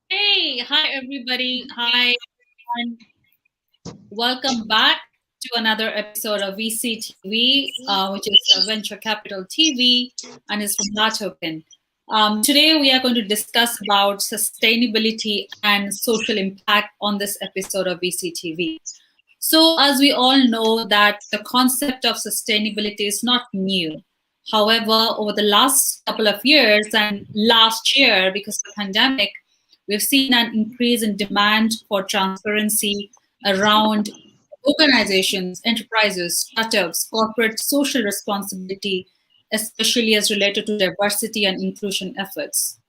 Hey, hi everybody. Hi, and welcome back to another episode of VCTV, which is Venture Capital TV, and is from LATOKEN. Today we are going to discuss about sustainability and social impact on this episode of VCTV. So, as we all know, that the concept of sustainability is not new. However, over the last couple of years and last year, because of the pandemic, we've seen an increase in demand for transparency around organizations, enterprises, startups, corporate social responsibility, especially as related to diversity and inclusion efforts.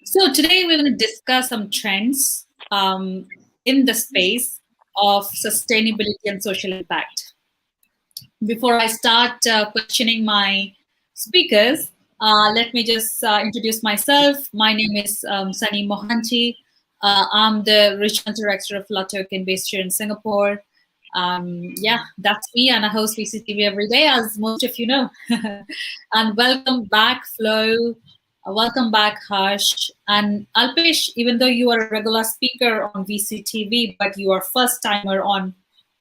So today we're going to discuss some trends in the space of sustainability and social impact. Before I start questioning my speakers, let me just introduce myself. My name is Sunny Mohanty. I'm the regional director of LATOKEN based here in Singapore. Yeah, that's me, and I host VCTV every day, as most of you know. And welcome back, Flo. Welcome back, Harsh. And Alpesh, even though you are a regular speaker on VCTV, but you are first timer on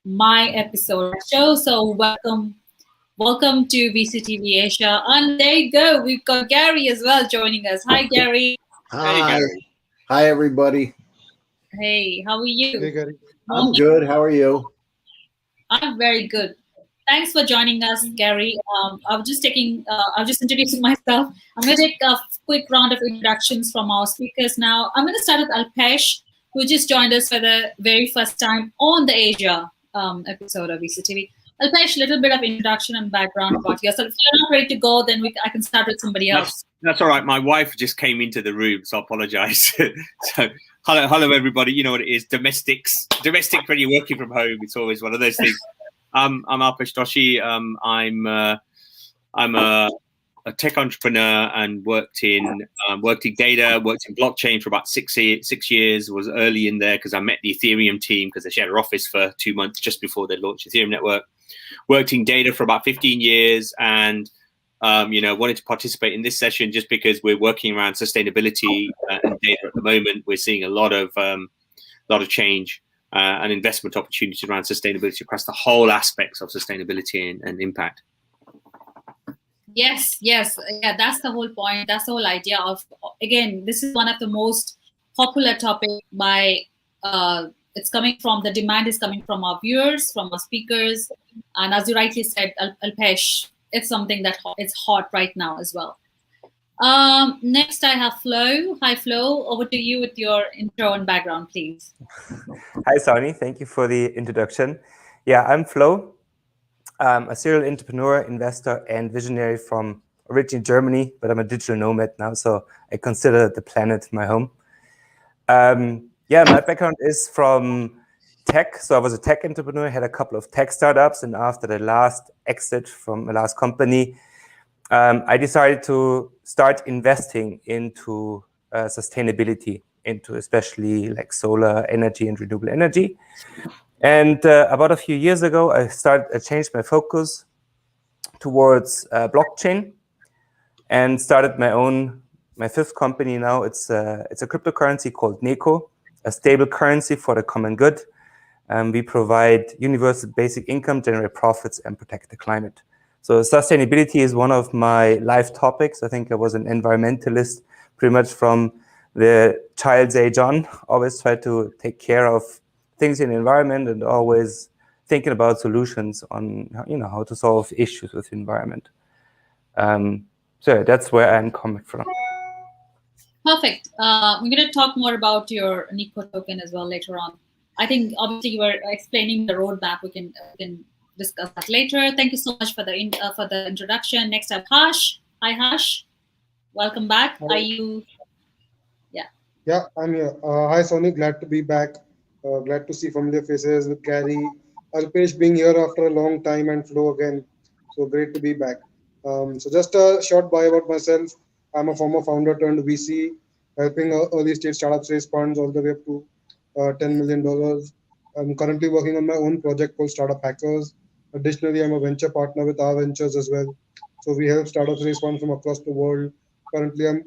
my episode show. So welcome to VCTV Asia. And there you go. We've got Gary as well joining us. Hi, Gary. Hi. Hey, Gary. Hi, everybody. Hey, how are you? Hey, Gary. I'm good. How are you? I'm very good. Thanks for joining us, Gary. I'm just introducing myself. I'm going to take a quick round of introductions from our speakers now. I'm going to start with Alpesh, who just joined us for the very first time on the Asia episode of VCTV. Alpesh, a little bit of introduction and background about yourself. If you're not ready to go, then I can start with somebody else. That's all right. My wife just came into the room, so I apologize. So, hello, everybody. You know what it is, domestic when you're working from home. It's always one of those things. I'm Alpesh Doshi. I'm a tech entrepreneur and worked in data, worked in blockchain for about 6 years. Was early in there because I met the Ethereum team because they shared an office for 2 months just before they launched Ethereum network. Worked in data for about 15 years and wanted to participate in this session just because we're working around sustainability and data at the moment. We're seeing a lot of change and investment opportunities around sustainability across the whole aspects of sustainability and impact. Yes, yeah, that's the whole point. That's the whole idea of, again, this is one of the most popular topic the demand is coming from our viewers, from our speakers. And as you rightly said, Alpesh, it's something that is hot right now as well. Next, I have Flo. Hi, Flo. Over to you with your intro and background, please. Hi, Sonny. Thank you for the introduction. Yeah, I'm Flo. I'm a serial entrepreneur, investor, and visionary from originally Germany, but I'm a digital nomad now, so I consider the planet my home. My background is from tech. So I was a tech entrepreneur, had a couple of tech startups, and after the last exit from my last company, I decided to start investing into sustainability, into especially like solar energy and renewable energy. And about a few years ago, I changed my focus towards blockchain and started my fifth company now. It's a cryptocurrency called NECO, a stable currency for the common good. We provide universal basic income, generate profits, and protect the climate. So sustainability is one of my life topics. I think I was an environmentalist pretty much from the child's age on. Always try to take care of things in the environment and always thinking about solutions on how to solve issues with the environment. So that's where I'm coming from. Perfect. We're going to talk more about your NECO token as well later on. I think obviously you were explaining the roadmap. We can discuss that later. Thank you so much for the introduction. Next up, Harsh. Hi, Harsh. Welcome back. Hello. Are you? Yeah, I'm here. Hi, Sonny. Glad to be back. Glad to see familiar faces with Gary. Alpesh being here after a long time and Flo again. So great to be back. So just a short bio about myself. I'm a former founder turned VC, helping early stage startups raise funds all the way up to $10 million. I'm currently working on my own project called Startup Hackers, Additionally, I'm a venture partner with our ventures as well. So we help startups raise funds from across the world. Currently, I'm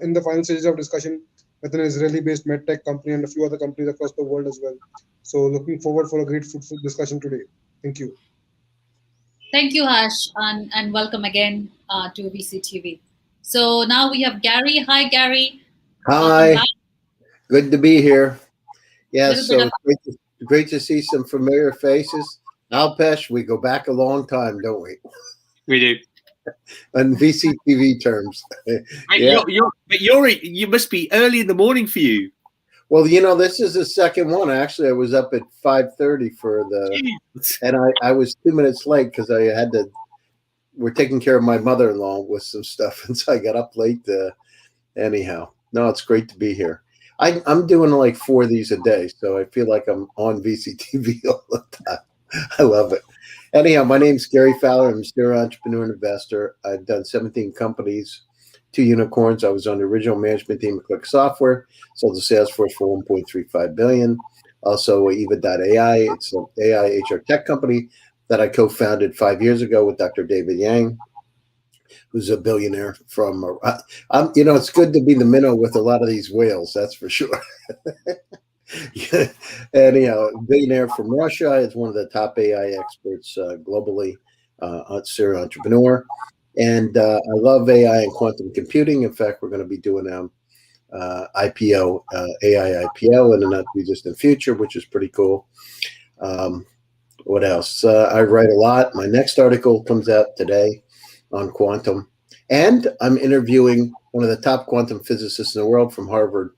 in the final stages of discussion with an Israeli-based medtech company and a few other companies across the world as well. So looking forward for a great fruitful discussion today. Thank you. Thank you, Harsh, and welcome again to VCTV. So now we have Gary. Hi, Gary. Welcome Hi, back. good to be here. Yes, Little bit so of great to see some familiar faces. Alpesh, we go back a long time, don't we? We do. On VCTV terms. Yeah. You must be early in the morning for you. Well, this is the second one. Actually, I was up at 5:30 for and I was 2 minutes late because we're taking care of my mother-in-law with some stuff, and so I got up late. Anyhow, no, it's great to be here. I'm doing like 4 of these a day, so I feel like I'm on VCTV all the time. I love it. Anyhow, my name's Gary Fowler. I'm a serial entrepreneur and investor. I've done 17 companies, 2 unicorns. I was on the original management team of Click Software, sold to Salesforce for $1.35 billion. Also, Eva.ai. It's an AI HR tech company that I co-founded 5 years ago with Dr. David Yang, who's a billionaire from. It's good to be the minnow with a lot of these whales. That's for sure. Anyhow, billionaire from Russia is one of the top AI experts globally, serial entrepreneur. And I love AI and quantum computing. In fact, we're going to be doing IPO, AI IPO in the not too distant future, which is pretty cool. What else? I write a lot. My next article comes out today on quantum. And I'm interviewing one of the top quantum physicists in the world from Harvard.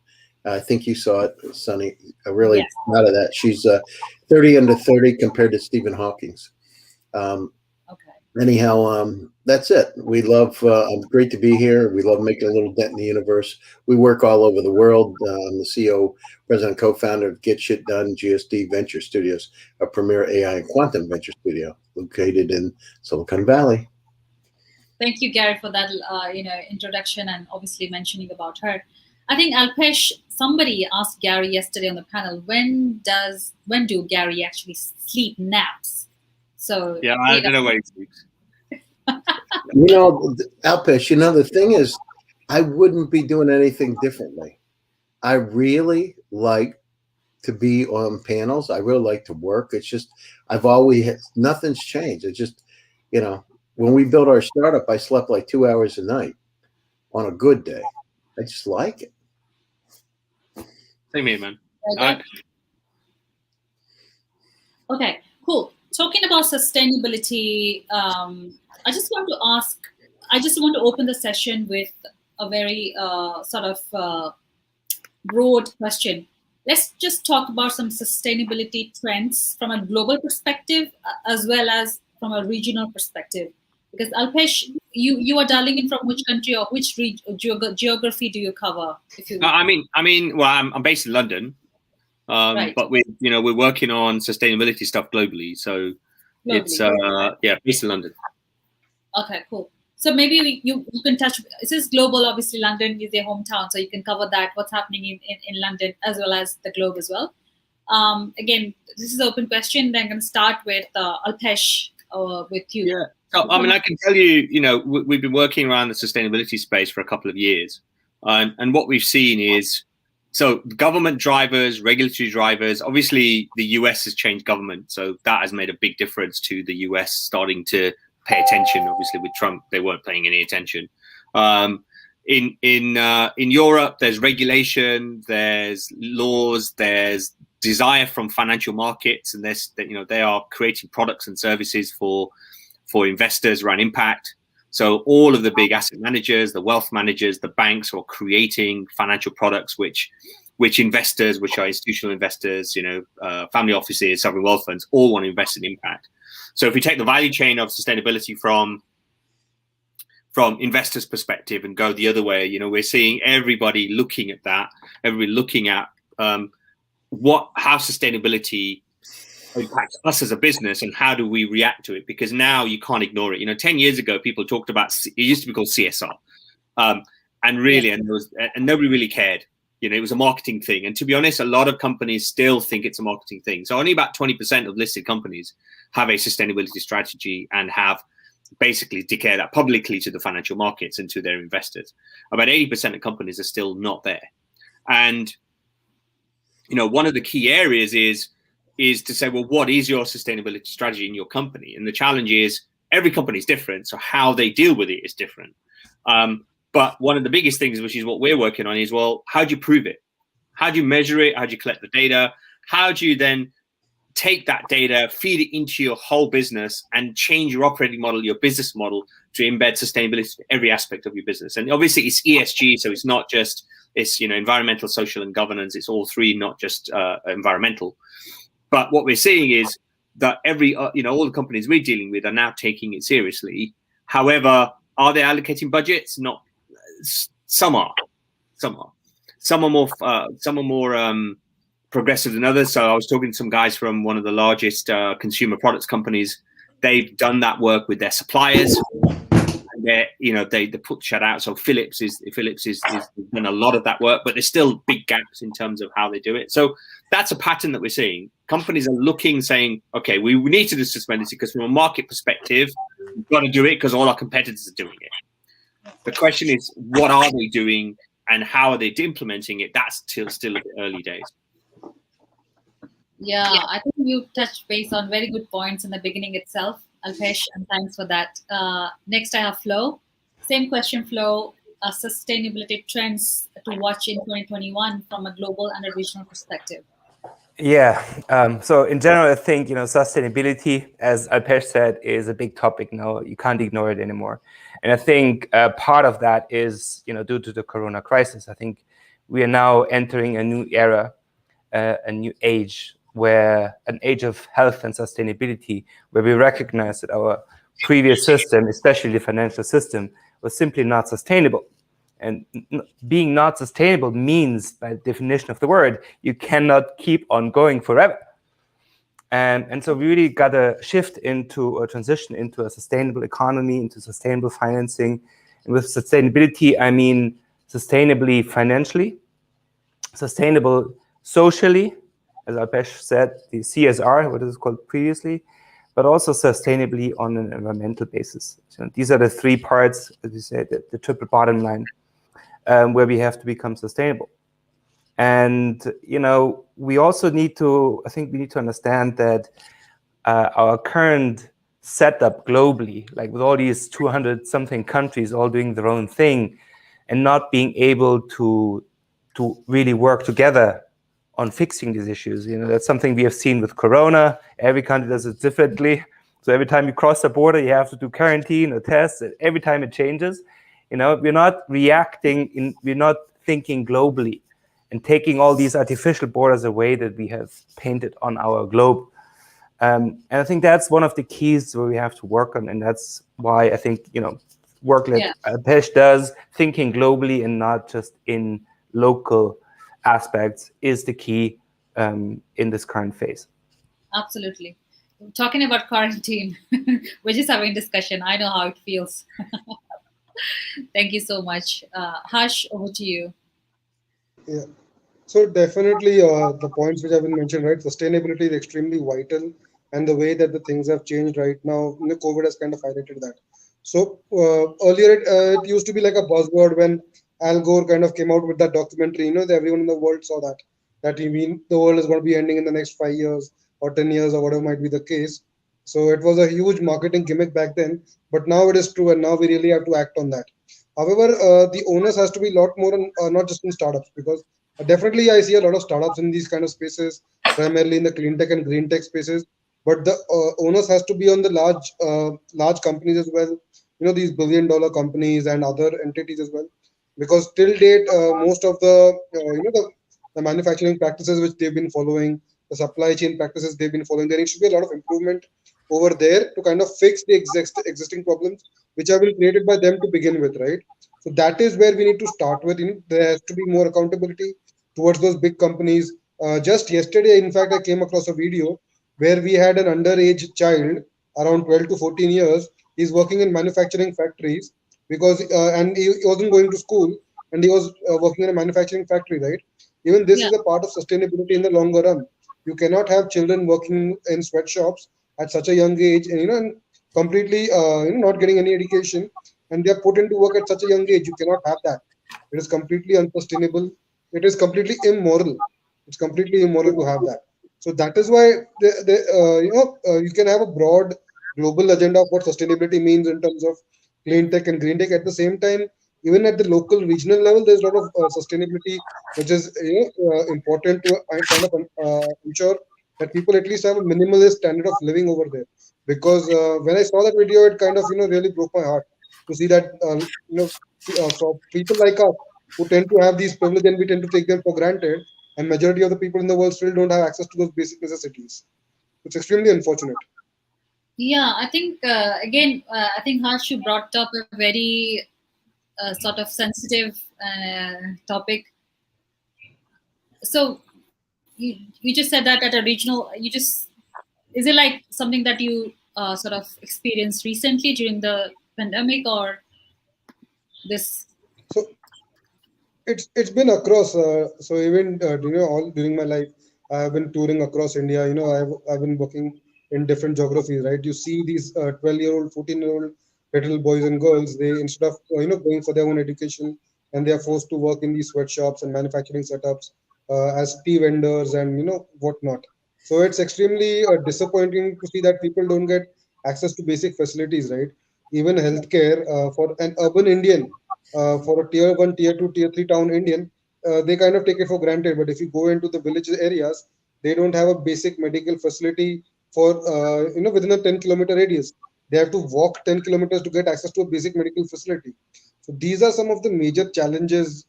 I think you saw it, Sunny. I'm really proud of that. She's 30 under 30 compared to Stephen Hawking's. Anyhow, that's it. We love, great to be here. We love making a little dent in the universe. We work all over the world. I'm the CEO, president, co-founder of Get Shit Done GSD Venture Studios, a premier AI and quantum venture studio located in Silicon Valley. Thank you, Gary, for that introduction and obviously mentioning about her. I think Alpesh, somebody asked Gary yesterday on the panel, when do Gary actually sleep naps? So yeah, I don't know where he sleeps. Alpesh, the thing is, I wouldn't be doing anything differently. I really like to be on panels. I really like to work. It's just, nothing's changed. It's just, when we built our startup, I slept like 2 hours a night on a good day. I just like it. Same here, man. Okay, cool. Talking about sustainability, I just want to open the session with a very broad question. Let's just talk about some sustainability trends from a global perspective as well as from a regional perspective. Because Alpesh, you are dialing in from which country or which geography do you cover? If you I'm based in London, right. But we're working on sustainability stuff globally. So it's based in London. Okay, cool. So maybe you can touch. This is global. Obviously, London is their hometown, so you can cover that. What's happening in London as well as the globe as well. Again, this is an open question. Then I'm going to start with Alpesh with you. Yeah. So, I can tell you, we've been working around the sustainability space for a couple of years. And what we've seen is, so government drivers, regulatory drivers, obviously the US has changed government. So that has made a big difference to the US starting to pay attention. Obviously with Trump, they weren't paying any attention. In Europe, there's regulation, there's laws, there's desire from financial markets, and they are creating products and services for investors around impact. So all of the big asset managers, the wealth managers, the banks are creating financial products which investors, which are institutional investors, family offices, sovereign wealth funds, all want to invest in impact. So if we take the value chain of sustainability from investors' perspective and go the other way, we're seeing everybody looking at that, everybody looking at how sustainability impacts us as a business and how do we react to it, because now you can't ignore it. 10 years ago, people talked about, it used to be called CSR, and nobody really cared. It was a marketing thing. And to be honest, a lot of companies still think it's a marketing thing. So only about 20% of listed companies have a sustainability strategy and have basically declare that publicly to the financial markets and to their investors. About 80% of companies are still not there. And, you know, one of the key areas is to say, well, what is your sustainability strategy in your company? And the challenge is every company is different, so how they deal with it is different. But one of the biggest things, which is what we're working on, is, well, how do you prove it? How do you measure it? How do you collect the data? How do you then take that data, feed it into your whole business, and change your operating model, your business model, to embed sustainability in every aspect of your business? And obviously, it's ESG, so it's not just environmental, social, and governance. It's all three, not just environmental. But what we're seeing is that all the companies we're dealing with are now taking it seriously. However, are they allocating budgets? Not. Some are. Some are more progressive than others. So I was talking to some guys from one of the largest consumer products companies. They've done that work with their suppliers. They put shut out. So Philips is done a lot of that work, but there's still big gaps in terms of how they do it. So that's a pattern that we're seeing. Companies are looking, saying, okay, we need to do sustainability because from a market perspective, we've got to do it because all our competitors are doing it. The question is, what are they doing and how are they implementing it? That's still early days. Yeah, I think you touched base on very good points in the beginning itself, Alpesh, and thanks for that. Next, I have Flo. Same question, Flo. Sustainability trends to watch in 2021 from a global and a regional perspective. Yeah. So in general, I think, sustainability, as Alpesh said, is a big topic now. You can't ignore it anymore. And I think part of that is, due to the Corona crisis. I think we are now entering a new era, a new age, an age of health and sustainability, where we recognize that our previous system, especially the financial system, was simply not sustainable. And being not sustainable means, by definition of the word, you cannot keep on going forever. And so we really got to shift into a transition into a sustainable economy, into sustainable financing. And with sustainability, I mean sustainably financially, sustainable socially, as Alpesh said, the CSR, what is called previously, but also sustainably on an environmental basis. So these are the three parts, as you said, the triple bottom line, where we have to become sustainable. And, we also need to understand that our current setup globally, like with all these 200 something countries all doing their own thing and not being able to really work together on fixing these issues. That's something we have seen with Corona. Every country does it differently. So every time you cross the border, you have to do quarantine or tests. Every time it changes. We're not reacting, we're not thinking globally and taking all these artificial borders away that we have painted on our globe. And I think that's one of the keys where we have to work on. And that's why I think, work like Alpesh does, thinking globally and not just in local aspects, is the key in this current phase. Absolutely. Talking about quarantine, we're just having discussion. I know how it feels. Thank you so much. Harsh, over to you. Yeah. So definitely the points which have been mentioned, right? Sustainability is extremely vital, and the way that the things have changed right now, COVID has kind of highlighted that. So earlier it used to be like a buzzword when Al Gore kind of came out with that documentary. That everyone in the world saw that you mean the world is going to be ending in the next 5 years or 10 years or whatever might be the case. So it was a huge marketing gimmick back then, but now it is true, and now we really have to act on that. However, the onus has to be a lot more, not just in startups, because definitely I see a lot of startups in these kind of spaces, primarily in the clean tech and green tech spaces. But the onus has to be on the large companies as well. These billion-dollar companies and other entities as well, because till date, most of the manufacturing practices which they've been following, the supply chain practices they've been following, there needs to be a lot of improvement over there to kind of fix the existing problems which have been created by them to begin with, right? So that is where we need to start with. There has to be more accountability towards those big companies. Just yesterday, in fact, I came across a video where we had an underage child around 12 to 14 years. He's working in manufacturing factories because and he wasn't going to school, and he was working in a manufacturing factory, right? Even this is a part of sustainability in the longer run. You cannot have children working in sweatshops at such a young age, and and completely not getting any education, and they are put into work at such a young age. You cannot have that. It is completely unsustainable. It is completely immoral. It's completely immoral to have that. So that is why you can have a broad global agenda of what sustainability means in terms of clean tech and green tech. At the same time, even at the local regional level, there's a lot of sustainability which is important to kind of ensure that people at least have a minimalist standard of living over there. Because when I saw that video, it kind of really broke my heart to see that for people like us who tend to have these privileges and we tend to take them for granted, and majority of the people in the world still don't have access to those basic necessities. It's extremely unfortunate. Yeah, I think again, I think Harsh, you brought up a very sort of sensitive topic. So you just said that at a regional, is it like something that you sort of experienced recently during the pandemic, or this? So it's been across. So even all during my life, I have been touring across India. I've been working in different geographies. Right, you see these 12-year-old, 14-year-old little boys and girls. They instead of going for their own education, and they are forced to work in these sweatshops and manufacturing setups as tea vendors and whatnot. So it's extremely disappointing to see that people don't get access to basic facilities. Right, even healthcare for an urban Indian for a tier one, tier two, tier three town Indian, they kind of take it for granted. But if you go into the village areas, they don't have a basic medical facility for within a 10-kilometer radius. They have to walk 10 kilometers to get access to a basic medical facility. So these are some of the major challenges,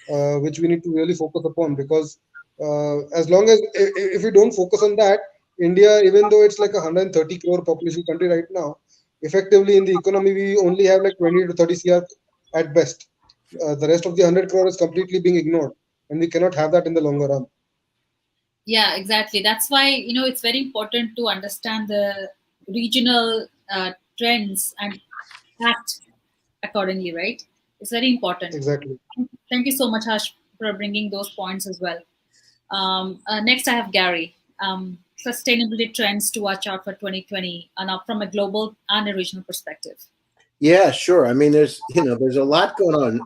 which we need to really focus upon, because as long as if we don't focus on that, India, even though it's like a 130 crore population country right now, effectively in the economy we only have like 20 to 30 cr at best. The rest of the 100 crore is completely being ignored, and we cannot have that in the longer run. Yeah, exactly. That's why it's very important to understand the regional trends and act accordingly, right? It's very important. Exactly. Thank you so much, Harsh, for bringing those points as well. Next, I have Gary. Sustainability trends to watch out for 2020, and from a global and a regional perspective. Yeah, sure. I mean, there's a lot going on.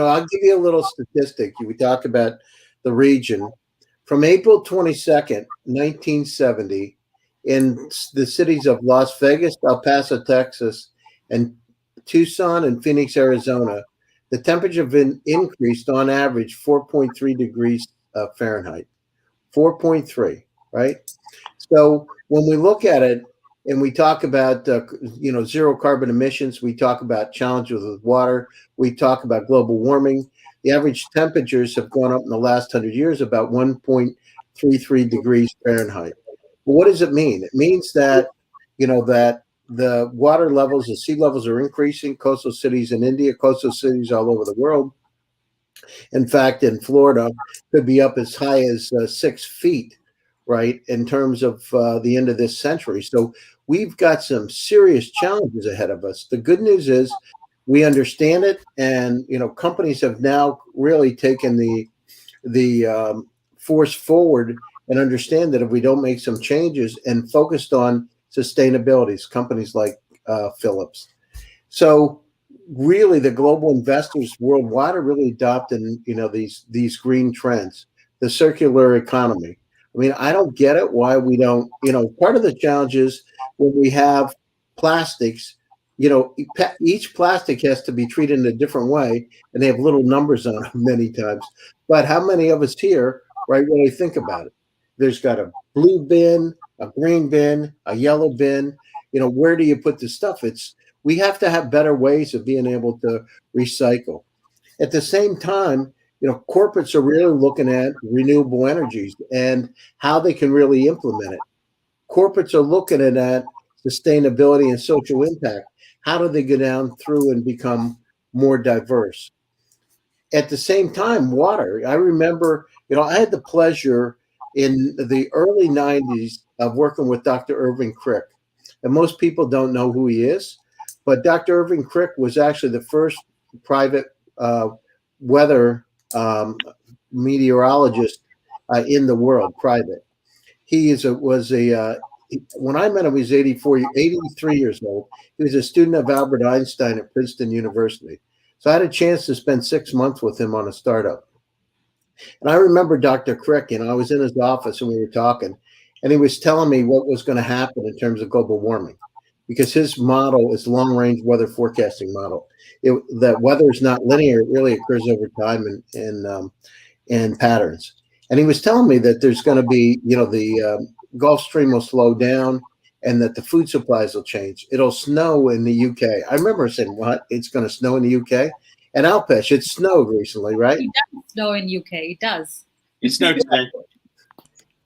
I'll give you a little statistic. We talk about the region. From April 22nd, 1970, in the cities of Las Vegas, El Paso, Texas, and Tucson and Phoenix, Arizona, the temperature increased on average 4.3 degrees Fahrenheit. 4.3, right? So when we look at it and we talk about zero carbon emissions, we talk about challenges with water, we talk about global warming. The average temperatures have gone up in the last 100 years about 1.33 degrees Fahrenheit. Well, what does it mean? It means that that the water levels, the sea levels are increasing. Coastal cities in India, coastal cities all over the world. In fact, in Florida, could be up as high as 6 feet, right, in terms of the end of this century. So we've got some serious challenges ahead of us. The good news is we understand it, and companies have now really taken the force forward and understand that if we don't make some changes and focused on sustainability, companies like Philips. So really the global investors worldwide are really adopting these green trends, the circular economy. I mean, I don't get it why we don't. Part of the challenge is when we have plastics, each plastic has to be treated in a different way, and they have little numbers on them many times. But how many of us here, right, really think about it? There's got a blue bin, a green bin, a yellow bin. Where do you put the stuff? We have to have better ways of being able to recycle. At the same time, corporates are really looking at renewable energies and how they can really implement it. Corporates are looking at sustainability and social impact. How do they go down through and become more diverse? At the same time, water. I remember, I had the pleasure in the early 90s of working with Dr. Irving Crick. And most people don't know who he is, but Dr. Irving Crick was actually the first private weather meteorologist in the world, private. He was a when I met him, he was 83 years old. He was a student of Albert Einstein at Princeton University. So I had a chance to spend 6 months with him on a startup. And I remember Dr. Crick, I was in his office and we were talking, and he was telling me what was going to happen in terms of global warming, because his model is long-range weather forecasting model. That weather is not linear; it really occurs over time and patterns. And he was telling me that there's going to be, the Gulf Stream will slow down, and that the food supplies will change. It'll snow in the UK. I remember saying, "What? It's going to snow in the UK?" And Alpesh, it snowed recently, right? It does snow in UK. It does. It snowed today.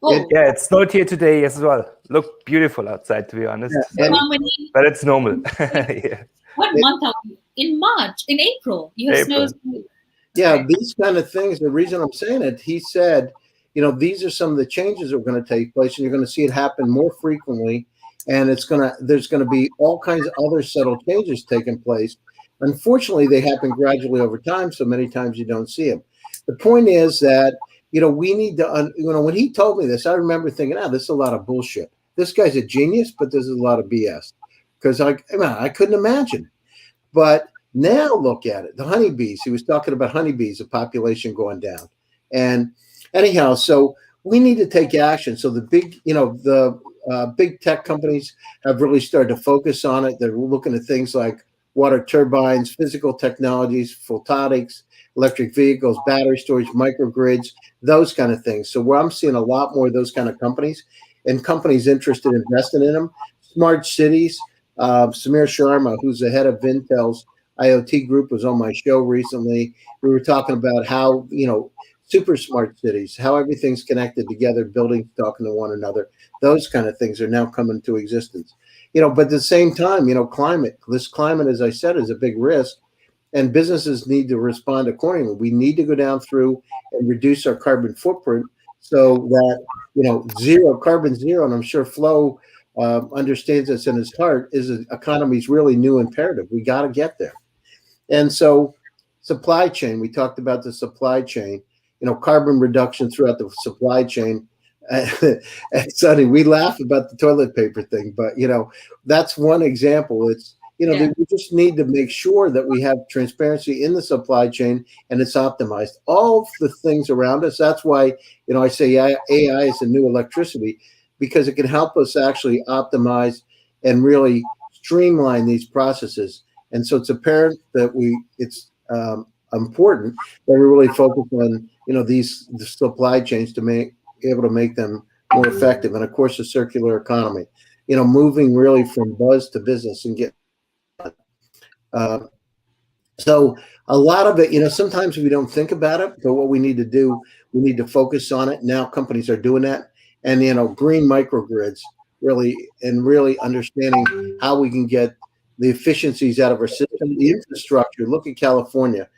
Oh, Yeah, it snowed here today as well. Looked beautiful outside, to be honest. Yeah, But it's normal. Yeah. What month are we? In March, in April, you have April. snows. Yeah, these kind of things, the reason I'm saying it, he said, these are some of the changes that are going to take place, and you're going to see it happen more frequently, and there's going to be all kinds of other subtle changes taking place. Unfortunately, they happen gradually over time, so many times you don't see them. The point is that, we need to, when he told me this, I remember thinking, this is a lot of bullshit. This guy's a genius, but this is a lot of BS, because I couldn't imagine. But now look at it. The honeybees, he was talking about honeybees, the population going down. And anyhow, so we need to take action. So the big, big tech companies have really started to focus on it. They're looking at things like water turbines, physical technologies, photonics, electric vehicles, battery storage, microgrids, those kind of things. So where I'm seeing a lot more of those kind of companies, and companies interested in investing in them. Smart cities. Samir Sharma, who's the head of Intel's IoT group, was on my show recently. We were talking about how, super smart cities, how everything's connected together, buildings talking to one another. Those kind of things are now coming to existence. But at the same time, climate, as I said, is a big risk, and businesses need to respond accordingly. We need to go down through and reduce our carbon footprint so that, carbon zero, and I'm sure Flo understands this in his heart, is an economy's really new imperative. We got to get there. And so supply chain, we talked about the supply chain, carbon reduction throughout the supply chain. And Sonny, we laugh about the toilet paper thing, but that's one example. It's we just need to make sure that we have transparency in the supply chain and it's optimized. All the things around us. That's why I say AI is the new electricity, because it can help us actually optimize and really streamline these processes. And so it's apparent that it's important that we really focus on the supply chains to be able to make them more effective. And of course, the circular economy, moving really from buzz to business and get. So a lot of it, sometimes we don't think about it, but what we need to do, we need to focus on it. Now companies are doing that. And, green microgrids, really understanding how we can get the efficiencies out of our system, the infrastructure. Look at California.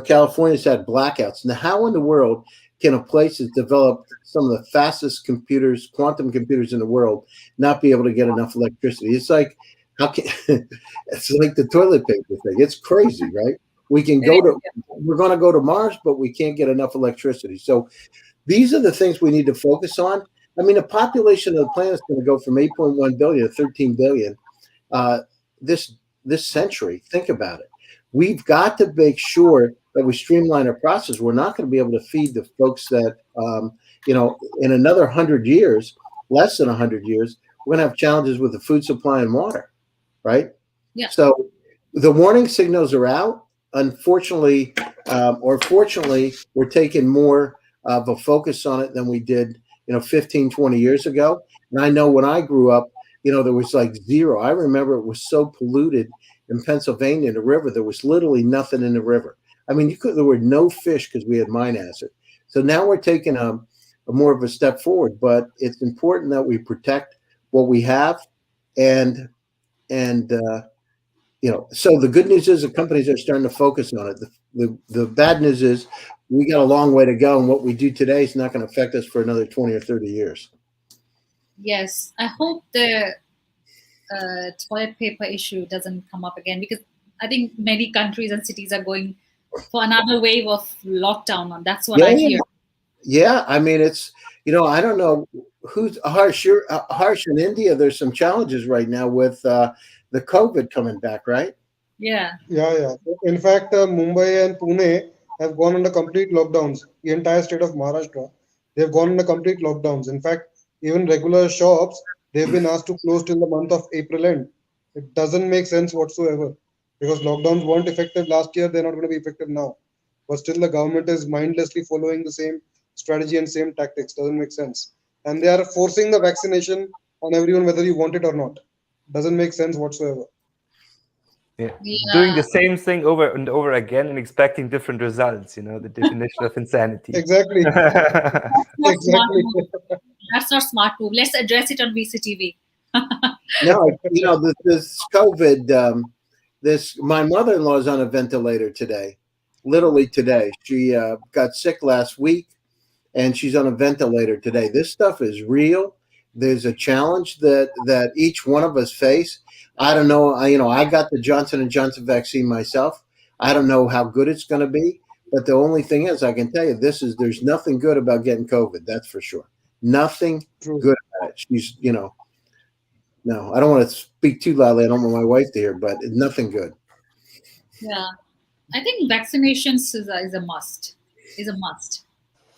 California's had blackouts. Now, how in the world can a place that's developed some of the fastest computers, quantum computers in the world, not be able to get enough electricity? It's like, it's like the toilet paper thing. It's crazy, right? We're going to go to Mars, but we can't get enough electricity. So these are the things we need to focus on. I mean, the population of the planet is going to go from 8.1 billion to 13 billion this century. Think about it. We've got to make sure that we streamline our process. We're not going to be able to feed the folks that, in another 100 years, less than 100 years, we're going to have challenges with the food supply and water, right? Yeah. So the warning signals are out. Unfortunately, or fortunately, we're taking more of a focus on it than we did 15, 20 years ago. And I know when I grew up, there was like zero. I remember it was so polluted in Pennsylvania in the river. There was literally nothing in the river. I mean, there were no fish because we had mine acid. So now we're taking a more of a step forward, but it's important that we protect what we have. And so the good news is the companies are starting to focus on it. The bad news is we got a long way to go, and what we do today is not going to affect us for another 20 or 30 years. Yes, I hope the toilet paper issue doesn't come up again, because I think many countries and cities are going for another wave of lockdown. And that's what I hear. Yeah, I mean, it's, I don't know who's harsh? Harsh in India. There's some challenges right now with the COVID coming back, right? Yeah. Yeah. In fact, Mumbai and Pune have gone under complete lockdowns. The entire state of Maharashtra, they've gone under complete lockdowns. In fact, even regular shops, they've been asked to close till the month of April end. It doesn't make sense whatsoever because lockdowns weren't effective last year. They're not going to be effective now. But still, the government is mindlessly following the same strategy and same tactics. Doesn't make sense. And they are forcing the vaccination on everyone, whether you want it or not. Doesn't make sense whatsoever. Yeah. Doing the same thing over and over again and expecting different results, the definition of insanity. Exactly. Exactly. That's not smart move. Let's address it on VCTV. No, this COVID, my mother-in-law is on a ventilator today, literally today. She got sick last week and she's on a ventilator today. This stuff is real. There's a challenge that each one of us face. I don't know. I got the Johnson & Johnson vaccine myself. I don't know how good it's going to be, but the only thing is I can tell you there's nothing good about getting COVID. That's for sure. Nothing good about it. She's, no, I don't want to speak too loudly. I don't want my wife to hear, but nothing good. Yeah. I think vaccinations is a must.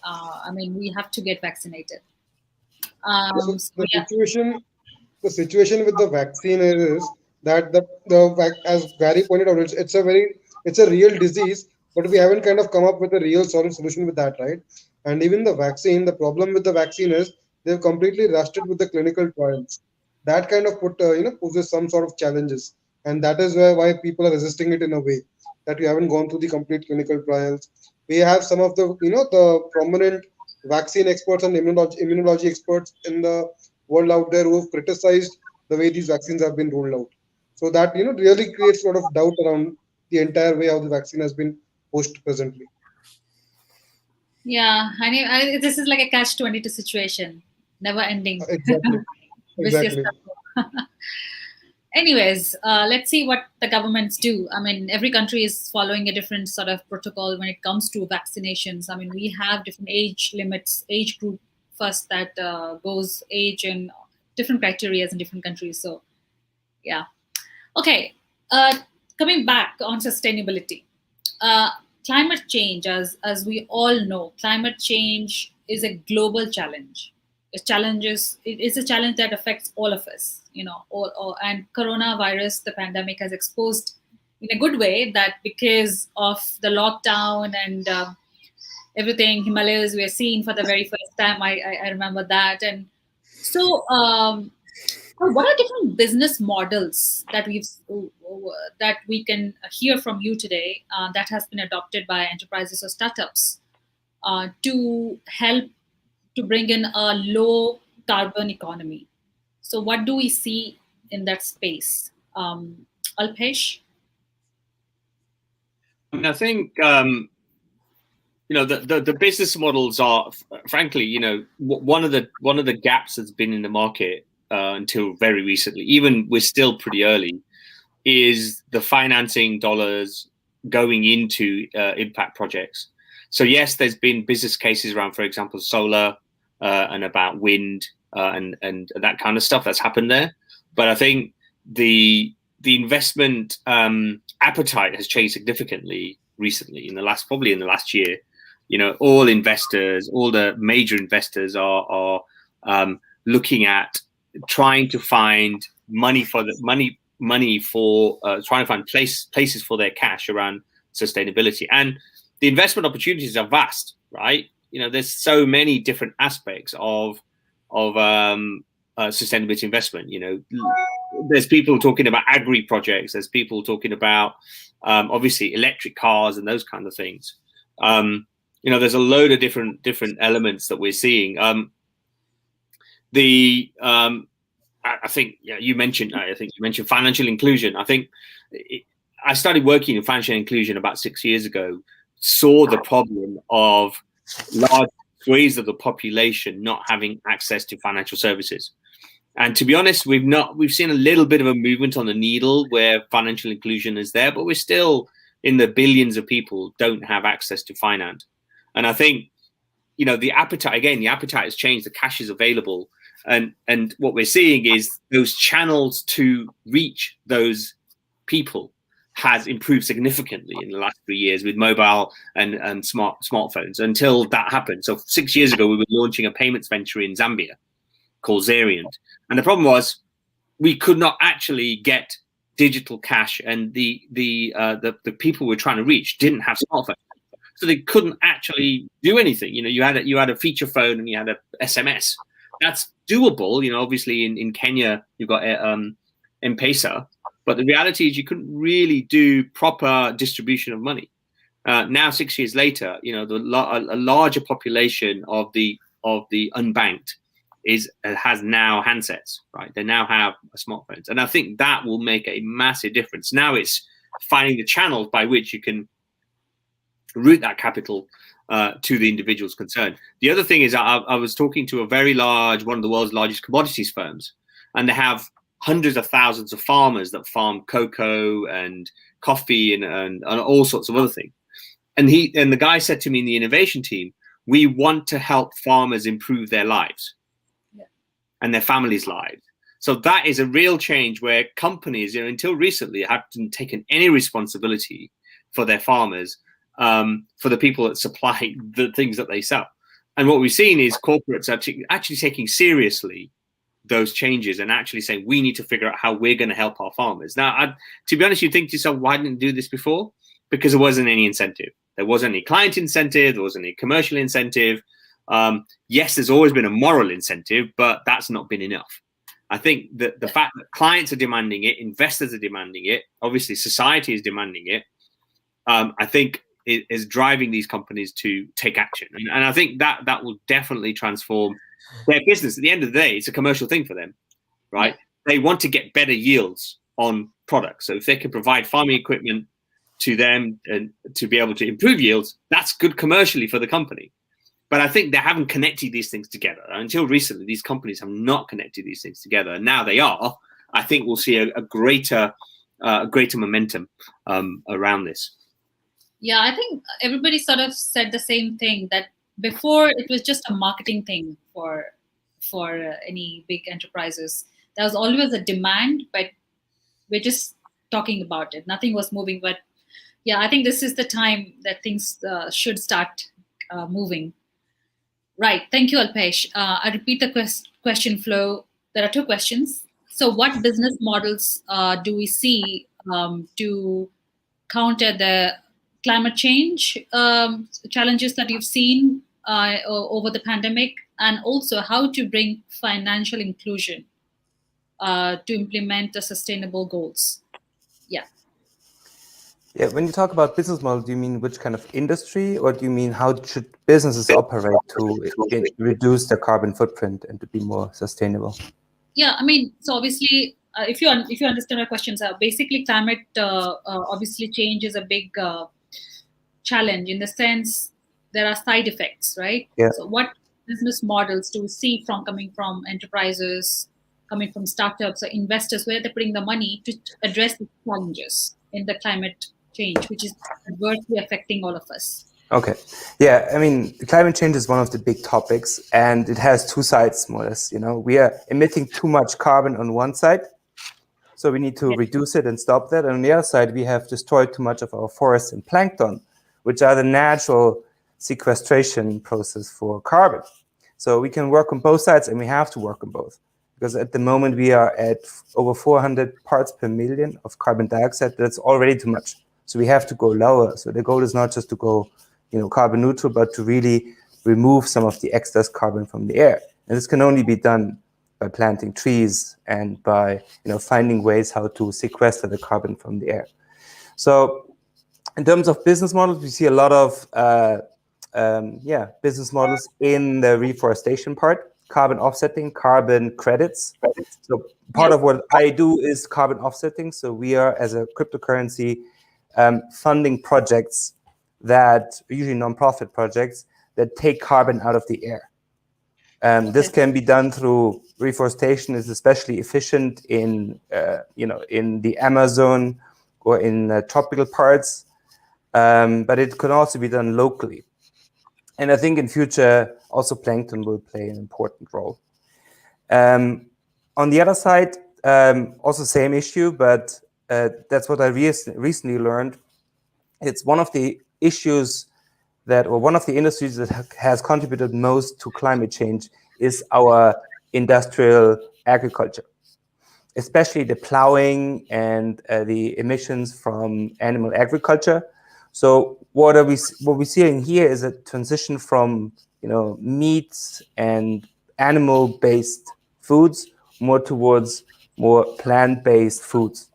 I mean, we have to get vaccinated. The situation with the vaccine is that as Gary pointed out, it's a real disease, but we haven't kind of come up with a real solid solution with that, right? And even the vaccine, the problem with the vaccine is they've completely rushed it with the clinical trials. That kind of poses some sort of challenges, and that is why people are resisting it in a way that we haven't gone through the complete clinical trials. We have some of the prominent vaccine experts and immunology experts in the world out there who have criticized the way these vaccines have been rolled out. So that really creates a lot of doubt around the entire way how the vaccine has been pushed presently. Yeah, this is like a catch-22 situation, never ending. Exactly. Anyways, let's see what the governments do. I mean, every country is following a different sort of protocol when it comes to vaccinations. I mean, we have different age limits, age group first that goes age and different criteria in different countries. So, yeah. Okay. Coming back on sustainability, climate change, as we all know, climate change is a global challenge. It is a challenge that affects all of us, and coronavirus, the pandemic, has exposed in a good way that because of the lockdown and everything, Himalayas we are seeing for the very first time. I remember that. And so what are different business models that we can hear from you today that has been adopted by enterprises or startups to help to bring in a low carbon economy? So what do we see in that space? Alpesh? I think the business models are, frankly, one of the gaps that's been in the market until very recently, even we're still pretty early, is the financing dollars going into impact projects. So yes, there's been business cases around, for example, solar and about wind and that kind of stuff that's happened there. But I think the investment appetite has changed significantly recently in the last year. All the major investors are looking at trying to find money for trying to find places for their cash around sustainability, and the investment opportunities are vast, right? There's so many different aspects of sustainability investment. There's people talking about agri projects. There's people talking about obviously electric cars and those kind of things. There's a load of different elements that we're seeing. I think you mentioned financial inclusion. I think I started working in financial inclusion about 6 years ago. Saw the problem of large swathes of the population not having access to financial services. And to be honest, we've seen a little bit of a movement on the needle where financial inclusion is there, but we're still in the billions of people don't have access to finance. And I think, the appetite has changed. The cash is available. And what we're seeing is those channels to reach those people has improved significantly in the last 3 years with mobile and smartphones. Until that happened, so 6 years ago, we were launching a payments venture in Zambia called Zariant, and the problem was we could not actually get digital cash, and the people we're trying to reach didn't have smartphones, so they couldn't actually do anything. You had a feature phone and you had a SMS. That's doable. Obviously in Kenya you've got M-Pesa, but the reality is you couldn't really do proper distribution of money. Now 6 years later, a larger population of the unbanked has now handsets, right? They now have smartphones, and I think that will make a massive difference. Now it's finding the channels by which you can route that capital to the individuals concerned. The other thing is I was talking to one of the world's largest commodities firms, and they have hundreds of thousands of farmers that farm cocoa and coffee and all sorts of other things. And the guy said to me in the innovation team, we want to help farmers improve their lives and their families' lives. So that is a real change where companies, until recently, haven't taken any responsibility for their farmers, for the people that supply the things that they sell. And what we've seen is corporates actually taking seriously those changes and actually saying, we need to figure out how we're going to help our farmers. Now, to be honest, you think to yourself, why didn't you do this before? Because there wasn't any incentive. There wasn't any client incentive. There wasn't any commercial incentive. Yes, there's always been a moral incentive, but that's not been enough. I think that the fact that clients are demanding it, investors are demanding it, obviously society is demanding it, I think it is driving these companies to take action. And I think that will definitely transform their business. At the end of the day, it's a commercial thing for them, right? They want to get better yields on products. So if they can provide farming equipment to them and to be able to improve yields, that's good commercially for the company. But I think they haven't connected these things together. Until recently, these companies have not connected these things together. And now they are. I think we'll see a greater momentum around this. Yeah, I think everybody sort of said the same thing, that before it was just a marketing thing for any big enterprises. There was always a demand, but we're just talking about it. Nothing was moving. But yeah, I think this is the time that things should start moving. Right. Thank you, Alpesh. I repeat the question flow. There are two questions. So what business models do we see to counter the climate change challenges that you've seen over the pandemic, and also how to bring financial inclusion to implement the sustainable goals? Yeah, when you talk about business model, do you mean which kind of industry, or do you mean how should businesses operate to reduce their carbon footprint and to be more sustainable? Yeah, I mean, so obviously, if you understand our questions, basically climate obviously change is a big challenge, in the sense there are side effects, right? Yeah. So what business models do we see coming from enterprises, coming from startups or investors, where they're putting the money to address the challenges in the climate change, which is adversely affecting all of us? Okay. Yeah, I mean, climate change is one of the big topics, and it has two sides, more or less. We are emitting too much carbon on one side, so we need to reduce it and stop that. And on the other side, we have destroyed too much of our forests and plankton, which are the natural sequestration process for carbon. So we can work on both sides, and we have to work on both. Because at the moment, we are at over 400 parts per million of carbon dioxide. That's already too much. So we have to go lower. So the goal is not just to go carbon neutral, but to really remove some of the excess carbon from the air. And this can only be done by planting trees and by finding ways how to sequester the carbon from the air. So in terms of business models, we see a lot of business models in the reforestation part, carbon offsetting, carbon credits. So part of what I do is carbon offsetting. So we are, as a cryptocurrency, funding projects that usually non-profit projects that take carbon out of the air. This can be done through reforestation. Is especially efficient in the Amazon or in tropical parts, but it could also be done locally. And I think in future also plankton will play an important role. On the other side, also same issue, but that's what I recently learned. It's one of the issues or one of the industries that has contributed most to climate change is our industrial agriculture, especially the plowing and the emissions from animal agriculture. So what we're seeing here is a transition from meats and animal-based foods more towards more plant-based foods,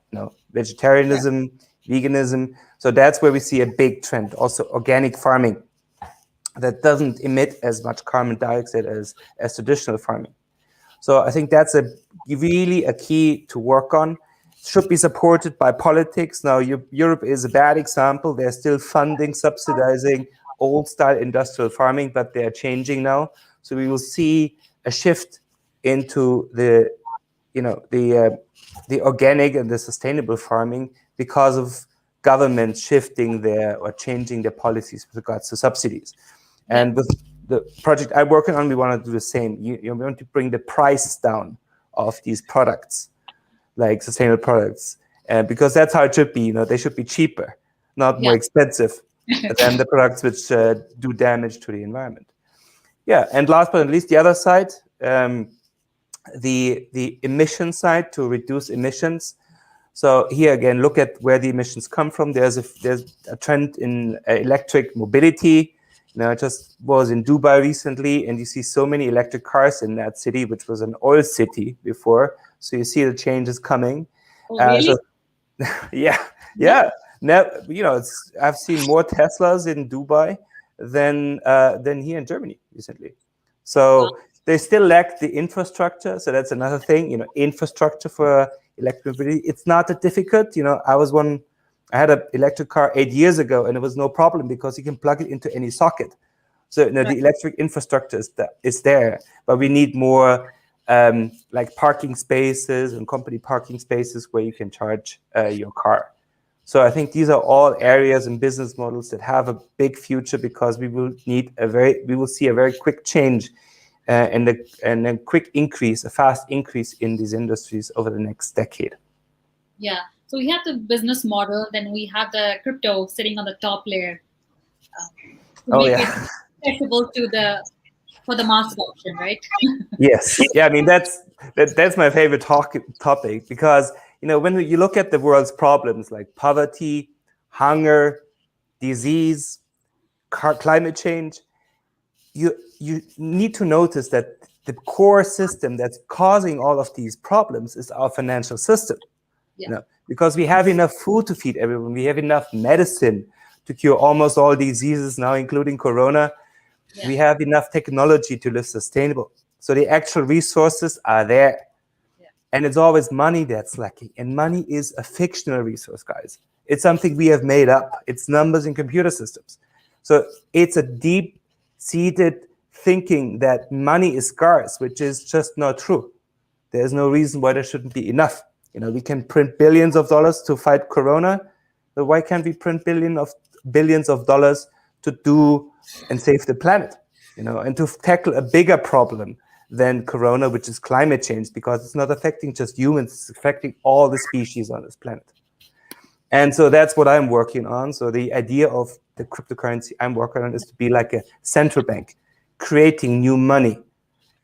vegetarianism, veganism. So that's where we see a big trend. Also organic farming that doesn't emit as much carbon dioxide as traditional farming. So I think that's really a key to work on. It should be supported by politics. Now, Europe is a bad example. They're still funding, subsidizing old-style industrial farming, but they are changing now. So we will see a shift into the organic and the sustainable farming because of governments shifting or changing their policies with regards to subsidies. And with the project I'm working on, we want to do the same. We want to bring the price down of these products, like sustainable products, because that's how it should be. They should be cheaper, not more expensive than the products which do damage to the environment. Yeah, and last but not least, the other side, the emission side, to reduce emissions. So here again, look at where the emissions come from. There's a trend in electric mobility. I just was in Dubai recently, and you see so many electric cars in that city, which was an oil city before. So you see the changes coming. Oh, really? Yeah. Now, I've seen more Teslas in Dubai than here in Germany recently. So they still lack the infrastructure. So that's another thing. Infrastructure for electric mobility. It's not that difficult. I had an electric car 8 years ago, and it was no problem because you can plug it into any socket. So the electric infrastructure is there, but we need more like parking spaces and company parking spaces where you can charge your car. So I think these are all areas and business models that have a big future, because we will see a very quick change and a quick increase, a fast increase in these industries over the next decade. Yeah. So we have the business model, then we have the crypto sitting on the top layer. To make it accessible for the mass adoption, right? Yes. Yeah. I mean, that's my favorite topic, because when you look at the world's problems like poverty, hunger, disease, climate change, you need to notice that the core system that's causing all of these problems is our financial system. Because we have enough food to feed everyone, we have enough medicine to cure almost all diseases now, including corona. We have enough technology to live sustainable. So the actual resources are there. And it's always money that's lacking. And money is a fictional resource, guys. It's something we have made up. It's numbers in computer systems. So it's a deep-seated thinking that money is scarce, which is just not true. There's no reason why there shouldn't be enough. We can print billions of dollars to fight corona, but why can't we print billions of dollars to do and save the planet, and to tackle a bigger problem than corona, which is climate change, because it's not affecting just humans, it's affecting all the species on this planet. And so that's what I'm working on. So the idea of the cryptocurrency I'm working on is to be like a central bank, creating new money,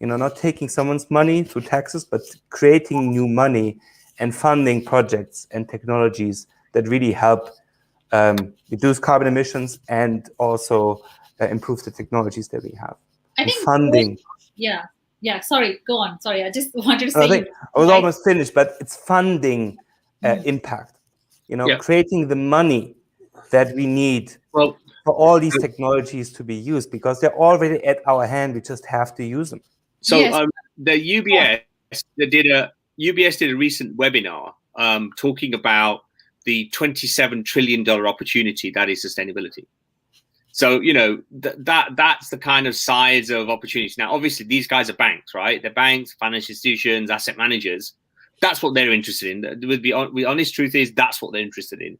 not taking someone's money through taxes, but creating new money and funding projects and technologies that really help reduce carbon emissions and also improve the technologies that we have. I think funding. Yeah. Sorry, go on. Sorry, I just wanted to say. I was almost finished, but it's funding impact. Creating the money that we need for all these technologies to be used, because they're already at our hand. We just have to use them. So the UBS did a recent webinar talking about the $27 trillion opportunity that is sustainability. So, that's the kind of size of opportunity. Now, obviously, these guys are banks, right? They're banks, financial institutions, asset managers. That's what they're interested in. The honest truth is that's what they're interested in.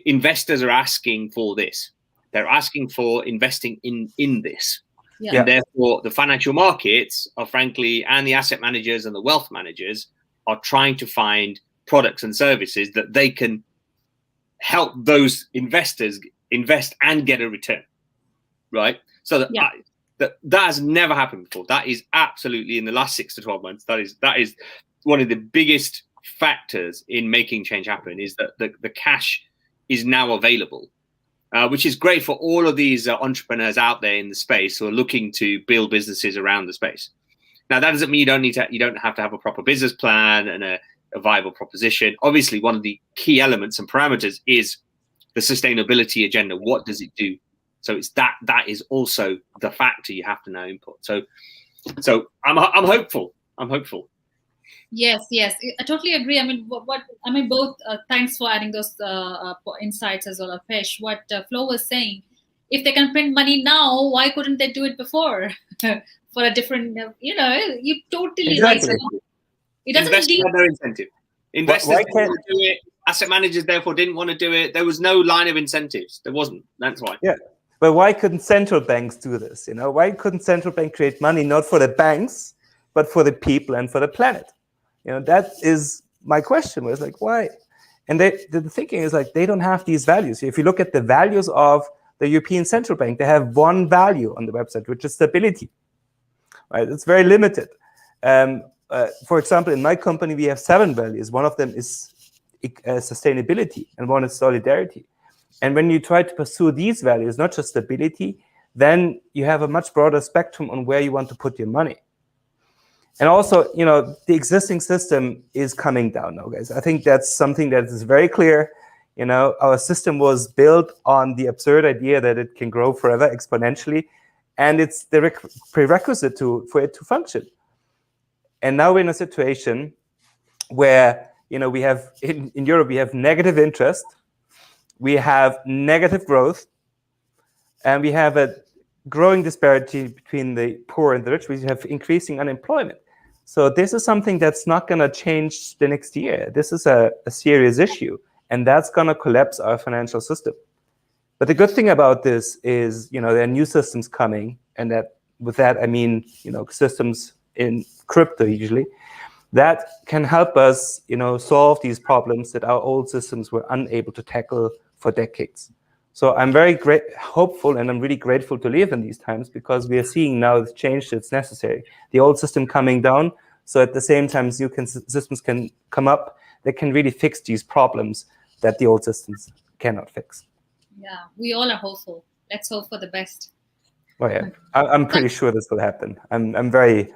Investors are asking for this. They're asking for investing in this. Yeah. And therefore, the financial markets are frankly, and the asset managers and the wealth managers are trying to find products and services that they can help those investors invest and get a return, right? So that has never happened before. That is absolutely, in the last 6 to 12 months, that is one of the biggest factors in making change happen, is that the cash is now available, which is great for all of these entrepreneurs out there in the space who are looking to build businesses around the space. Now, that doesn't mean you don't have to have a proper business plan and a viable proposition. Obviously, one of the key elements and parameters is the sustainability agenda. What does it do? So it's that is also the factor you have to now input. So I'm hopeful. I'm hopeful. Yes, I totally agree. I mean, both. Thanks for adding those insights as well, Apesh. What Flo was saying, if they can print money now, why couldn't they do it before? For a different, you totally exactly. right. It doesn't Investors had no incentive. Investors didn't want to do it. Asset managers therefore didn't want to do it. There was no line of incentives. There wasn't. That's why. Yeah. But why couldn't central banks do this? Why couldn't central bank create money not for the banks, but for the people and for the planet? That is my question. Was like, why? And the thinking is like, they don't have these values. If you look at the values of the European Central Bank, they have one value on the website, which is stability. Right? It's very limited. For example, in my company, we have 7 values. One of them is sustainability, and one is solidarity. And when you try to pursue these values, not just stability, then you have a much broader spectrum on where you want to put your money. And also, the existing system is coming down now, guys. I think that's something that is very clear. Our system was built on the absurd idea that it can grow forever exponentially, and it's the prerequisite for it to function. And now we're in a situation where, we have, in Europe, we have negative interest, we have negative growth, and we have a growing disparity between the poor and the rich. We have increasing unemployment. So this is something that's not going to change the next year. This is a serious issue, and that's going to collapse our financial system. But the good thing about this is, there are new systems coming, and with that I mean, systems in crypto usually, that can help us, solve these problems that our old systems were unable to tackle for decades. So I'm very hopeful, and I'm really grateful to live in these times, because we are seeing now the change that's necessary. The old system coming down, so at the same time new systems can come up that can really fix these problems that the old systems cannot fix. Yeah, we all are hopeful. Let's hope for the best. Oh yeah, I'm pretty sure this will happen. I'm very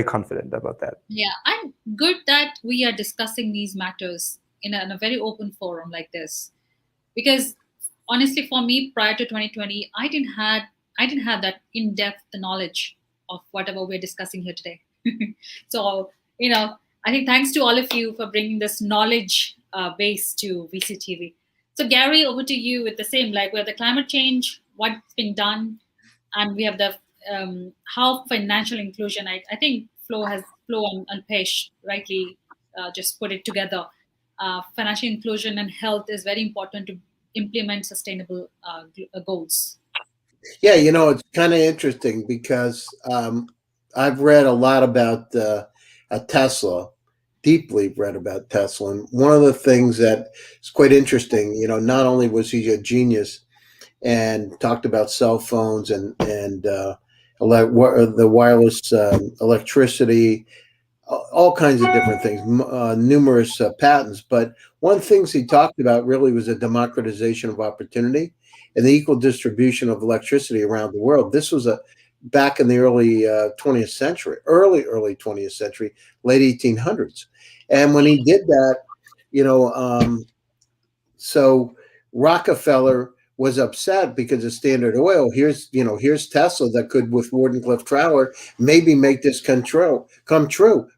confident about that. Yeah, and good that we are discussing these matters in a very open forum like this, because honestly, for me, prior to 2020, I didn't have that in-depth knowledge of whatever we're discussing here today. So, I think thanks to all of you for bringing this knowledge base to VCTV. So, Gary, over to you with the same, like we have the climate change, what's been done, and we have the how financial inclusion. I think Flo and Pesh rightly just put it together. Financial inclusion and health is very important to implement sustainable goals. Yeah, it's kind of interesting because I've read a lot about Tesla, deeply read about Tesla. And one of the things that is quite interesting, not only was he a genius and talked about cell phones and the wireless electricity, all kinds of different things, numerous patents. But one things he talked about really was a democratization of opportunity and the equal distribution of electricity around the world. This was back in the early 20th century, early 20th century, late 1800s. And when he did that, so Rockefeller was upset because of Standard Oil. Here's Tesla that could, with Wardenclyffe Trowler, maybe make this come true.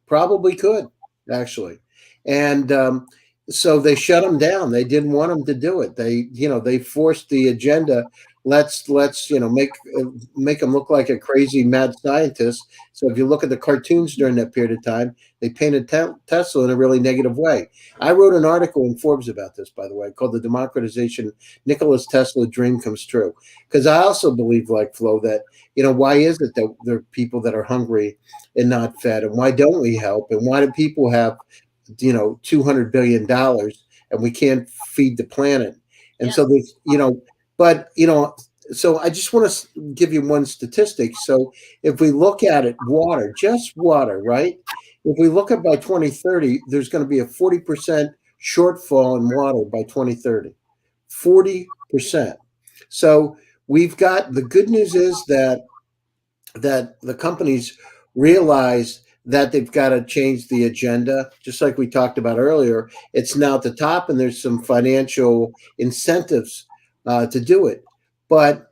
Probably could, actually. And so they shut him down. They didn't want him to do it. They forced the agenda let's make them look like a crazy mad scientist. So if you look at the cartoons during that period of time, they painted Tesla in a really negative way. I wrote an article in Forbes about this, by the way, called "The Democratization Nikola Tesla Dream Comes True," because I also believe, like Flo, that why is it that there are people that are hungry and not fed, and why don't we help, and why do people have $200 billion and we can't feed the planet? And so there's but so I just want to give you one statistic. So if we look at it, water, just water, right? If we look at by 2030, there's going to be a 40% shortfall in water by 2030. 40%. So we've got, the good news is that the companies realize that they've got to change the agenda. Just like we talked about earlier, it's now at the top, and there's some financial incentives to do it. But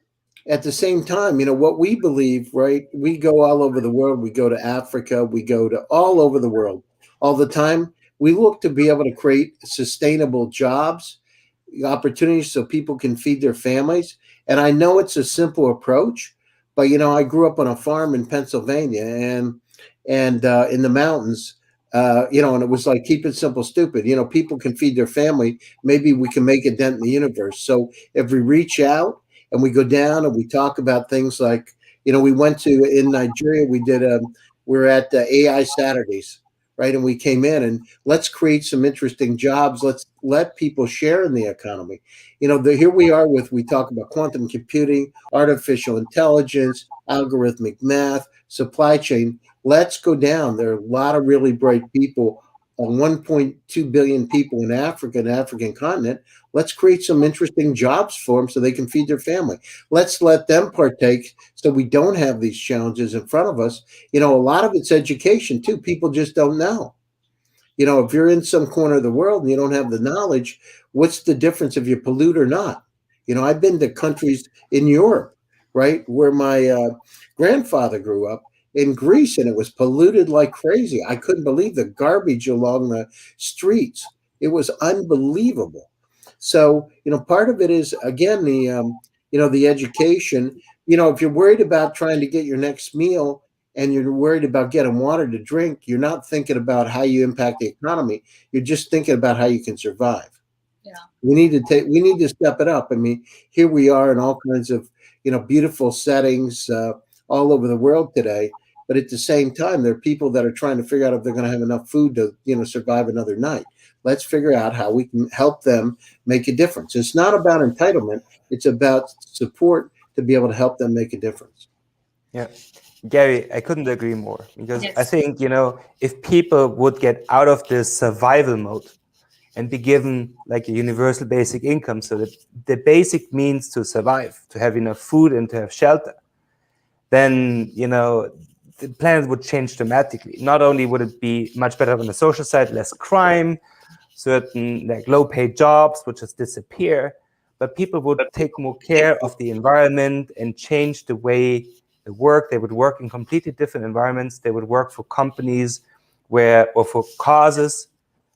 at the same time, what we believe, right? We go all over the world. We go to Africa. We go to all over the world all the time. We look to be able to create sustainable jobs, opportunities so people can feed their families. And I know it's a simple approach, but I grew up on a farm in Pennsylvania and in the mountains, and it was like, keep it simple, stupid. People can feed their family. Maybe we can make a dent in the universe. So if we reach out and we go down and we talk about things like, we went to, in Nigeria, we're at AI Saturdays, right? And we came in and let's create some interesting jobs. Let's let people share in the economy. Here we are we talk about quantum computing, artificial intelligence, algorithmic math, supply chain. Let's go down. There are a lot of really bright people, 1.2 billion people in Africa, the African continent. Let's create some interesting jobs for them so they can feed their family. Let's let them partake so we don't have these challenges in front of us. A lot of it's education too. People just don't know. If you're in some corner of the world and you don't have the knowledge, what's the difference if you pollute or not? I've been to countries in Europe, right, where my grandfather grew up, in Greece, and it was polluted like crazy. I couldn't believe the garbage along the streets. It was unbelievable. So, part of it is, again, the education. If you're worried about trying to get your next meal and you're worried about getting water to drink, you're not thinking about how you impact the economy. You're just thinking about how you can survive. Yeah. We need to step it up. I mean, here we are in all kinds of, beautiful settings all over the world today. But at the same time, there are people that are trying to figure out if they're going to have enough food to, survive another night. Let's figure out how we can help them make a difference. It's not about entitlement. It's about support to be able to help them make a difference. Yeah. Gary, I couldn't agree more, because Yes. I think, if people would get out of this survival mode and be given like a universal basic income, so that the basic means to survive, to have enough food and to have shelter, then, the planet would change dramatically. Not only would it be much better on the social side, less crime, certain like low-paid jobs would just disappear, but people would take more care of the environment and change the way they work. They would work in completely different environments. They would work for companies or for causes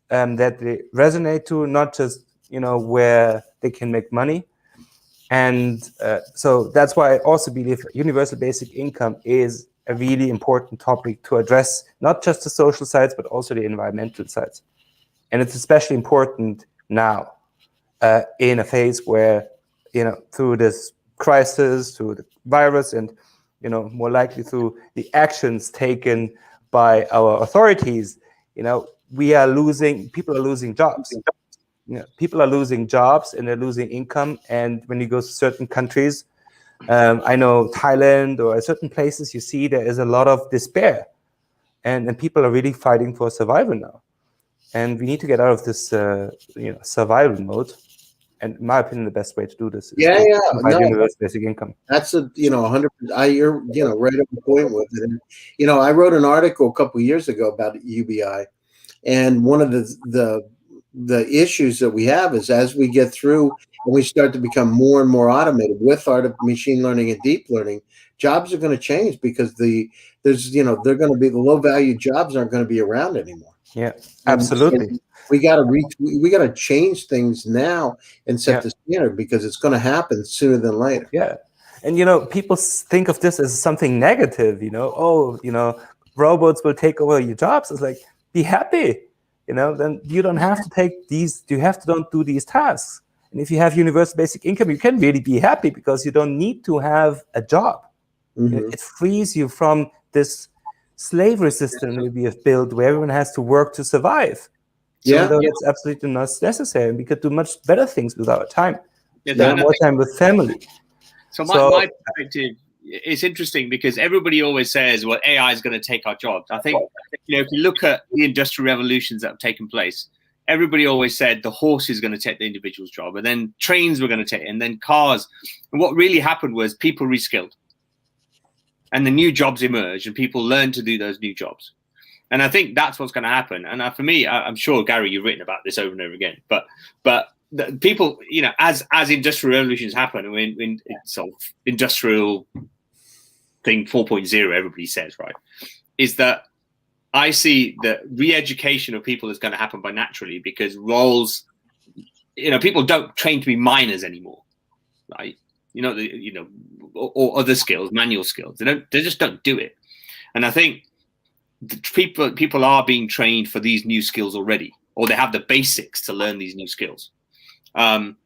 that they resonate to, not just where they can make money. And so that's why I also believe universal basic income is a really important topic to address, not just the social sides, but also the environmental sides. And it's especially important now in a phase where, through this crisis, through the virus, and, more likely through the actions taken by our authorities, people are losing jobs. People are losing jobs and they're losing income. And when you go to certain countries, I know Thailand or certain places, you see there is a lot of despair, and people are really fighting for survival now. And we need to get out of this, survival mode. And in my opinion, the best way to do this is universal basic income. That's 100%. You're right on the point with it. And, I wrote an article a couple of years ago about UBI, and one of the issues that we have is, as we get through and we start to become more and more automated with machine learning and deep learning, jobs are going to change, because they're going to be, the low value jobs aren't going to be around anymore. Yeah, absolutely. So we got to change things now and set the standard, because it's going to happen sooner than later. Yeah. And, people think of this as something negative, robots will take over your jobs. It's like, be happy, then you don't have to don't do these tasks. And if you have universal basic income, you can really be happy, because you don't need to have a job. It frees you from this slavery system that we have built, where everyone has to work to survive. So that's absolutely not necessary. We could do much better things with our time. More time with family. So my perspective, it's interesting, because everybody always says, well, AI is going to take our jobs. I think, if you look at the industrial revolutions that have taken place, everybody always said the horse is going to take the individual's job, and then trains were going to take, and then cars. And what really happened was people reskilled, and the new jobs emerged, and people learned to do those new jobs. And I think that's what's going to happen. And for me, I'm sure, Gary, you've written about this over and over again, but the people, as industrial revolutions happen, when sort of industrial thing 4.0, everybody says, right, is that I see the re-education of people is going to happen by naturally, because roles, people don't train to be miners anymore, right? Or other skills, manual skills. They just don't do it. And I think people are being trained for these new skills already, or they have the basics to learn these new skills. And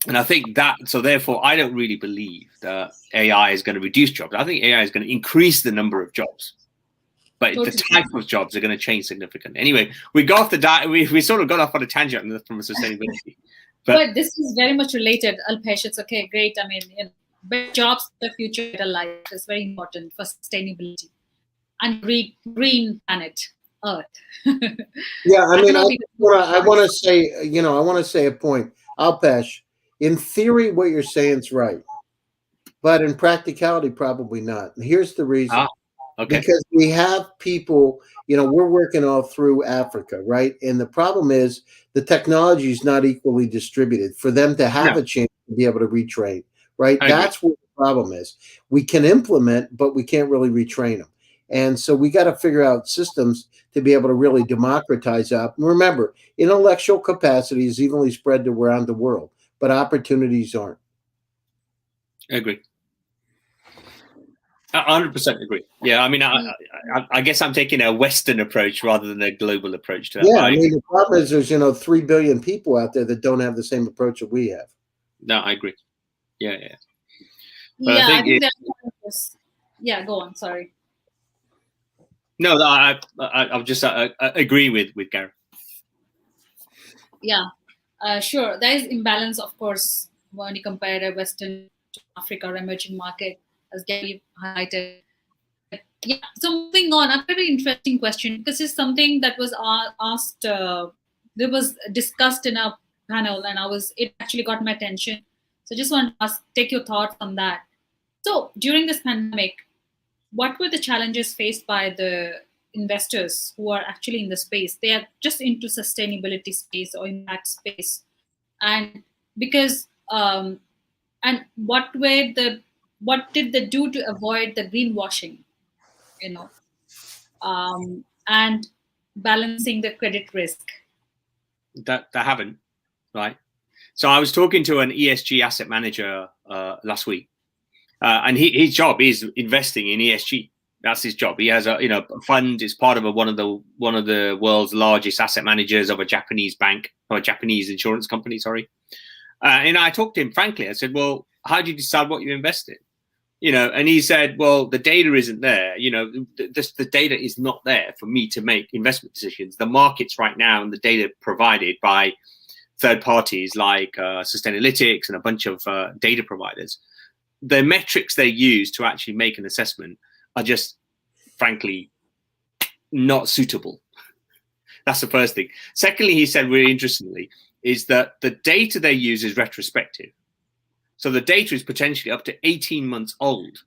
I think so therefore, I don't really believe that AI is going to reduce jobs. I think AI is going to increase the number of jobs, but the type of jobs are going to change significantly. Anyway, we got off we sort of got off on a tangent from sustainability. But this is very much related, Alpesh. It's okay, great. I mean, better jobs, the future, better life is very important for sustainability and green planet Earth. Yeah, I mean, I want to say, I want to say a point. Alpesh, in theory, what you're saying is right, but in practicality, probably not. And here's the reason. Okay. Because we have people, we're working all through Africa, right? And the problem is the technology is not equally distributed for them to have a chance to be able to retrain, right? That's what the problem is. We can implement, but we can't really retrain them. And so we got to figure out systems to be able to really democratize up. And remember, intellectual capacity is evenly spread around the world, but opportunities aren't. I agree. 100% agree. Yeah, I mean, I guess I'm taking a Western approach rather than a global approach to that. Yeah, I mean, the problem is there's 3 billion people out there that don't have the same approach that we have. No, I agree. Yeah. But I think that's go on. Sorry. No, I'll just agree with Gary. Yeah, sure. There is imbalance, of course, when you compare a Western to Africa or emerging market, as Gary highlighted. But yeah, so moving on, a very interesting question, because it's something that was asked, that was discussed in a panel, and it actually got my attention. So just want to take your thoughts on that. So during this pandemic, what were the challenges faced by the investors who are actually in the space? They are just into sustainability space or impact space, and because and what did they do to avoid the greenwashing, and balancing the credit risk? That haven't, right? So I was talking to an ESG asset manager last week, and his job is investing in ESG. That's his job. He has a fund. Is part of one of the world's largest asset managers of a Japanese bank, or a Japanese insurance company. Sorry. And I talked to him frankly. I said, "Well, how do you decide what you invest in?" And he said, "Well, the data isn't there. The data is not there for me to make investment decisions. The markets right now and the data provided by third parties like Sustainalytics and a bunch of data providers, the metrics they use to actually make an assessment are just, frankly, not suitable." That's the first thing. Secondly, he said, really interestingly, is that the data they use is retrospective. So the data is potentially up to 18 months old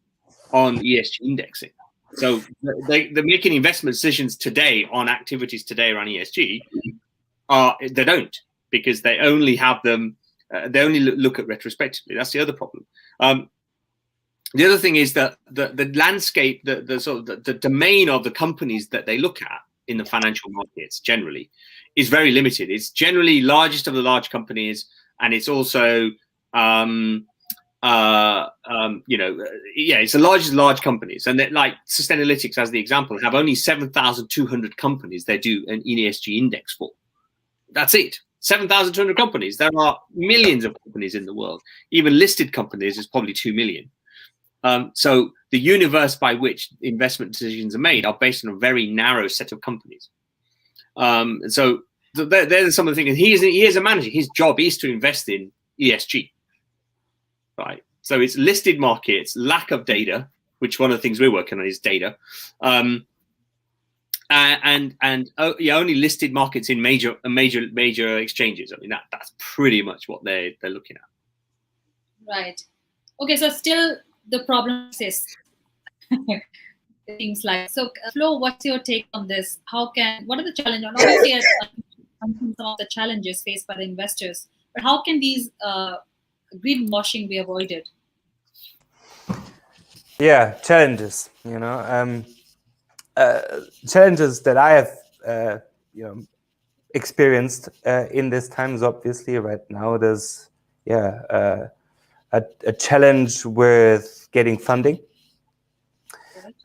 on ESG indexing. So they're making investment decisions today on activities today around ESG. They don't, because they only have them, they only look at retrospectively. That's the other problem. The other thing is that the landscape, the domain of the companies that they look at in the financial markets generally is very limited. It's generally largest of the large companies, and it's also it's the largest large companies, and like Sustainalytics, as the example, have only 7,200 companies they do an ESG index for. That's it. 7,200 companies. There are millions of companies in the world. Even listed companies is probably 2 million. So the universe by which investment decisions are made are based on a very narrow set of companies. So there's some of the things. He is a manager. His job is to invest in ESG. Right. So it's listed markets, lack of data, which one of the things we're working on is data, and only listed markets in major exchanges. I mean, that's pretty much what they're looking at. Right. Okay. So still the problem exists. Things like so. Flo, what's your take on this? What are the challenges? Obviously, some of the challenges faced by the investors, but how can these greenwashing be avoided? Yeah, challenges. Challenges that I have experienced in these times. Obviously, right now there's a challenge with getting funding.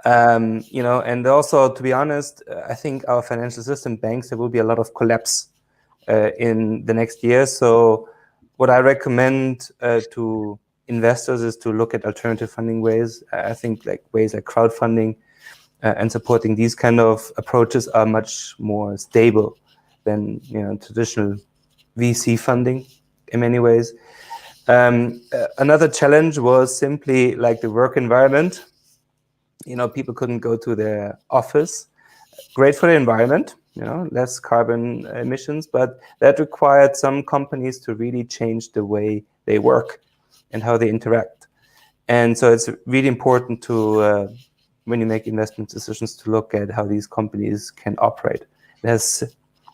And also, to be honest, I think our financial system, banks, there will be a lot of collapse in the next year. So what I recommend to investors is to look at alternative funding ways. I think like ways like crowdfunding and supporting these kind of approaches are much more stable than traditional VC funding in many ways. Another challenge was simply like the work environment. People couldn't go to their office. Great for the environment, less carbon emissions, but that required some companies to really change the way they work and how they interact. And so it's really important to, when you make investment decisions, to look at how these companies can operate. There's,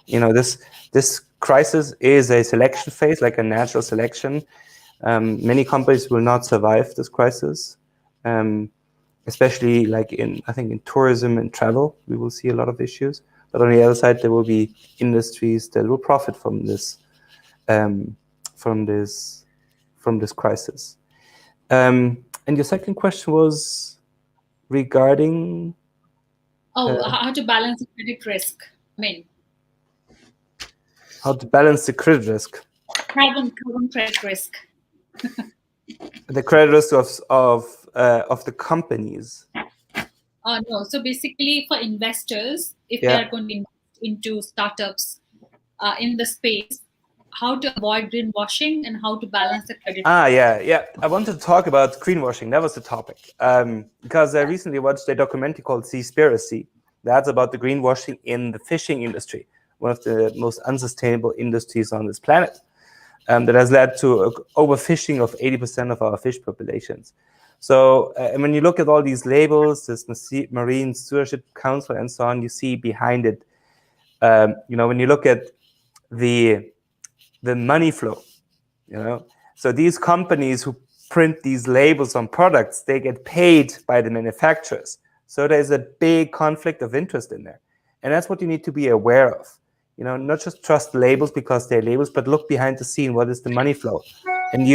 this crisis is a selection phase, like a natural selection. Many companies will not survive this crisis. Especially like in tourism and travel, we will see a lot of issues. But on the other side, there will be industries that will profit from this crisis. And your second question was regarding how to balance the credit risk. How to balance the credit risk. Carbon credit risk. The credit risk of the companies. No. So basically, for investors, if they are going to invest into startups in the space, how to avoid greenwashing and how to balance the credit. Yeah. I wanted to talk about greenwashing. That was the topic. Because I recently watched a documentary called Seaspiracy. That's about the greenwashing in the fishing industry, one of the most unsustainable industries on this planet. That has led to overfishing of 80% of our fish populations. So when you look at all these labels, this Marine Stewardship Council and so on, you see behind it, when you look at the money flow, so these companies who print these labels on products, they get paid by the manufacturers. So there's a big conflict of interest in there. And that's what you need to be aware of. Not just trust labels because they're labels, but look behind the scene. What is the money flow? And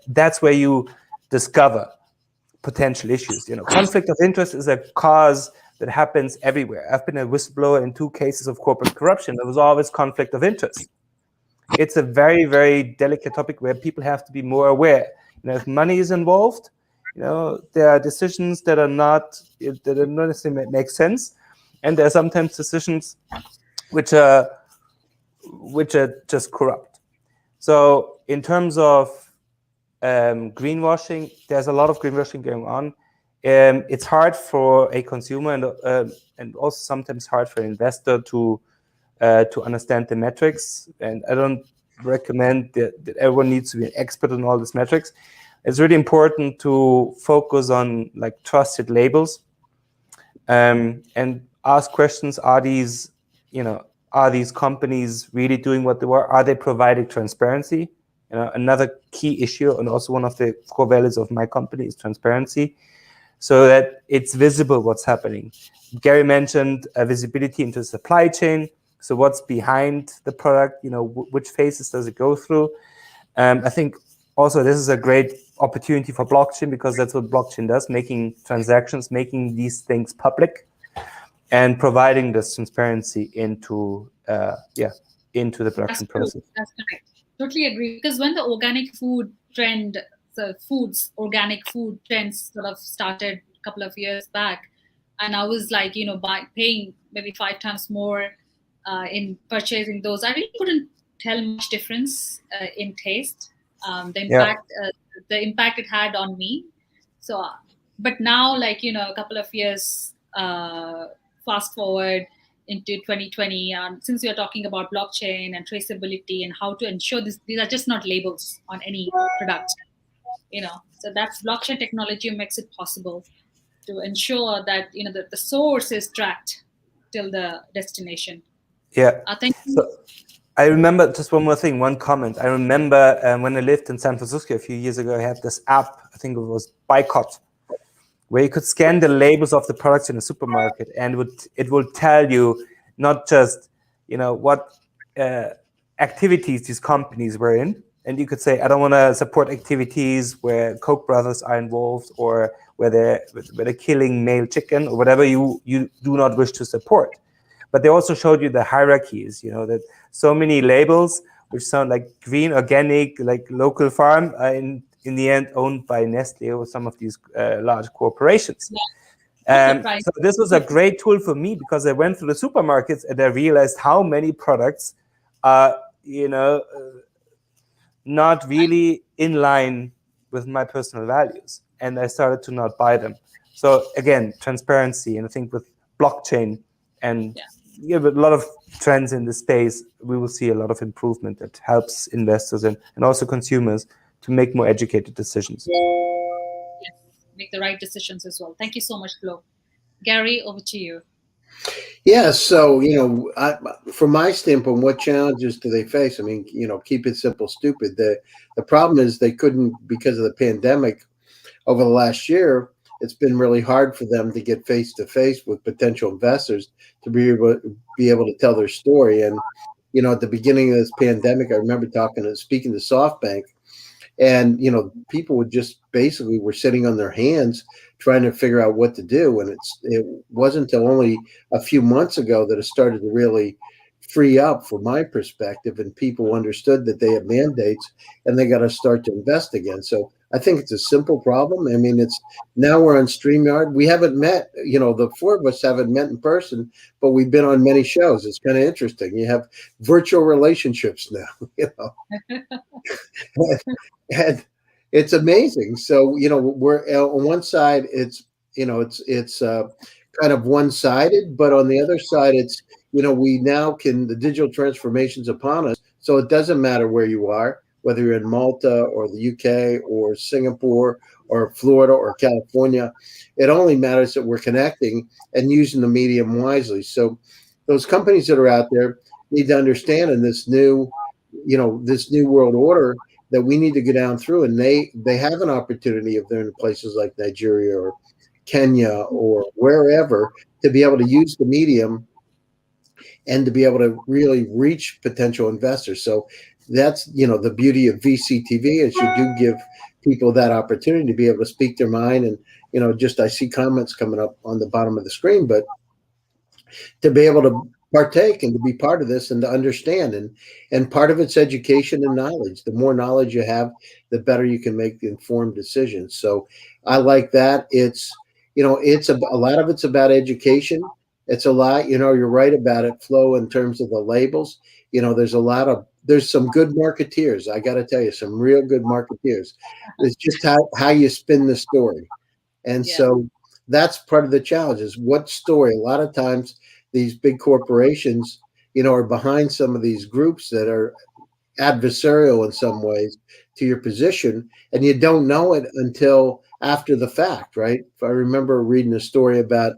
that's where you discover potential issues. Conflict of interest is a cause that happens everywhere. I've been a whistleblower in 2 cases of corporate corruption. There was always conflict of interest. It's a very, very delicate topic where people have to be more aware. If money is involved, there are decisions that are not necessarily make sense, and there are sometimes decisions which are just corrupt. So in terms of greenwashing, there's a lot of greenwashing going on. It's hard for a consumer and also sometimes hard for an investor to understand the metrics. And I don't recommend that everyone needs to be an expert on all these metrics. It's really important to focus on like trusted labels and ask questions. Are these companies really doing what they were? Are they providing transparency? Another key issue, and also one of the core values of my company, is transparency. so that it's visible what's happening. Gary mentioned visibility into the supply chain. So what's behind the product, which phases does it go through? I think also this is a great opportunity for blockchain, because that's what blockchain does, making transactions, making these things public, and providing this transparency into the production process. That's correct. Totally agree. Because when the organic food trend, organic food trends sort of started a couple of years back, and I was like, paying maybe 5 times more in purchasing those, I really couldn't tell much difference in taste. The impact it had on me. So, but now, like, a couple of years fast forward into 2020, since we are talking about blockchain and traceability and how to ensure these are just not labels on any product, so that's blockchain technology makes it possible to ensure that the source is tracked till the destination. Thank you. So I remember just one more thing, one comment. I remember when I lived in San Francisco a few years ago, I had this app, I think it was Boycott, where you could scan the labels of the products in the supermarket, and it will tell you not just what activities these companies were in, and you could say, I don't want to support activities where Koch brothers are involved, or where they're killing male chicken, or whatever you do not wish to support. But they also showed you the hierarchies, that so many labels which sound like green, organic, like local farm, in the end owned by Nestle or some of these large corporations. So this was a great tool for me, because I went through the supermarkets and I realized how many products are, not really in line with my personal values, and I started to not buy them. So again, transparency, and I think with blockchain and with a lot of trends in the space, we will see a lot of improvement that helps investors and also consumers to make more educated decisions. Yes, make the right decisions as well. Thank you so much, Flo. Gary, over to you. Yeah, so from my standpoint, what challenges do they face? I mean, keep it simple, stupid. The problem is they couldn't, because of the pandemic over the last year. It's been really hard for them to get face to face with potential investors to be able to tell their story. And at the beginning of this pandemic, I remember speaking to SoftBank, and people would just basically were sitting on their hands trying to figure out what to do. And it wasn't until only a few months ago that it started to really free up, from my perspective, and people understood that they have mandates and they got to start to invest again. So I think it's a simple problem. I mean, now we're on StreamYard. We haven't met, the four of us haven't met in person, but we've been on many shows. It's kind of interesting. You have virtual relationships now, and it's amazing. So, we're on one side, it's kind of one-sided, but on the other side, it's, we now the digital transformation's upon us. So it doesn't matter where you are, whether you're in Malta or the UK or Singapore or Florida or California. It only matters that we're connecting and using the medium wisely. So those companies that are out there need to understand in this new world order that we need to go down through, and they have an opportunity if they're in places like Nigeria or Kenya or wherever, to be able to use the medium and to be able to really reach potential investors. So that's, the beauty of VCTV, is you do give people that opportunity to be able to speak their mind. And, I see comments coming up on the bottom of the screen, but to be able to partake and to be part of this and to understand, and part of it's education and knowledge. The more knowledge you have, the better you can make informed decisions. So I like that. It's a lot of it's about education. It's a lot, you're right about it, Flo, in terms of the labels. There's some good marketeers. I got to tell you, some real good marketeers. It's just how you spin the story. And so that's part of the challenge, is what story. A lot of times these big corporations, are behind some of these groups that are adversarial in some ways to your position, and you don't know it until after the fact, right? If I remember reading a story about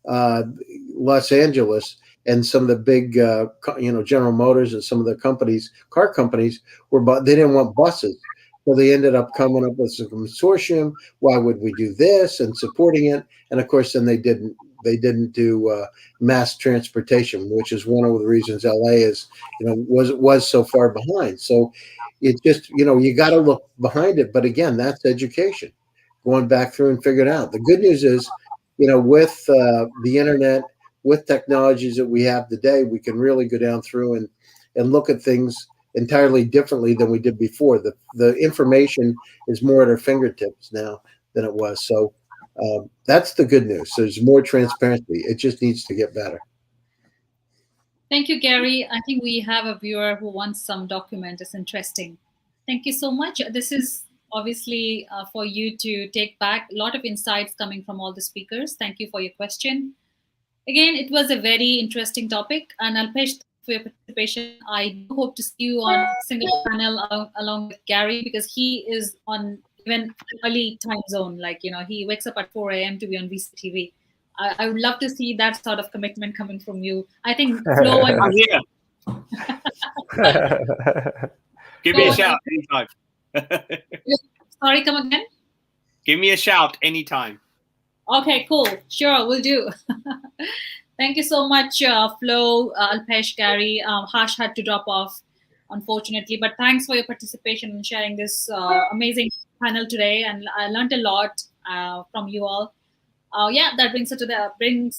Los Angeles, and some of the big, General Motors and some of the car companies they didn't want buses. So they ended up coming up with some consortium. Why would we do this and supporting it? And of course, then they didn't do mass transportation, which is one of the reasons LA is, was so far behind. So it's just, you got to look behind it. But again, that's education, going back through and figuring it out. The good news is, with the internet, with technologies that we have today, we can really go down through and look at things entirely differently than we did before. The information is more at our fingertips now than it was. So that's the good news. So there's more transparency. It just needs to get better. Thank you, Gary. I think we have a viewer who wants some document. It's interesting. Thank you so much. This is obviously for you to take back. A lot of insights coming from all the speakers. Thank you for your question. Again, it was a very interesting topic, and Alpesh, for your participation. I do hope to see you on single panel along with Gary, because he is on even early time zone. Like, he wakes up at 4 a.m. to be on VCTV. I would love to see that sort of commitment coming from you. I think Flo, I'm here. Give me a shout anytime. Sorry, come again? Give me a shout anytime. Okay, cool. Sure, we'll do. Thank you so much, Flo, Alpesh, Gary. Harsh had to drop off, unfortunately, but thanks for your participation and sharing this amazing panel today. And I learned a lot from you all. That brings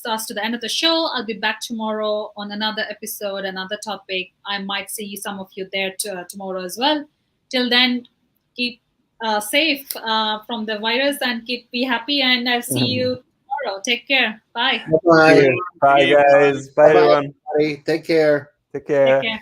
us to the end of the show. I'll be back tomorrow on another episode, another topic. I might see some of you there tomorrow as well. Till then, keep safe from the virus and be happy. And I'll see you tomorrow. Take care. Bye. Bye. Bye, guys. Bye, everyone. Take care. Take care. Take care.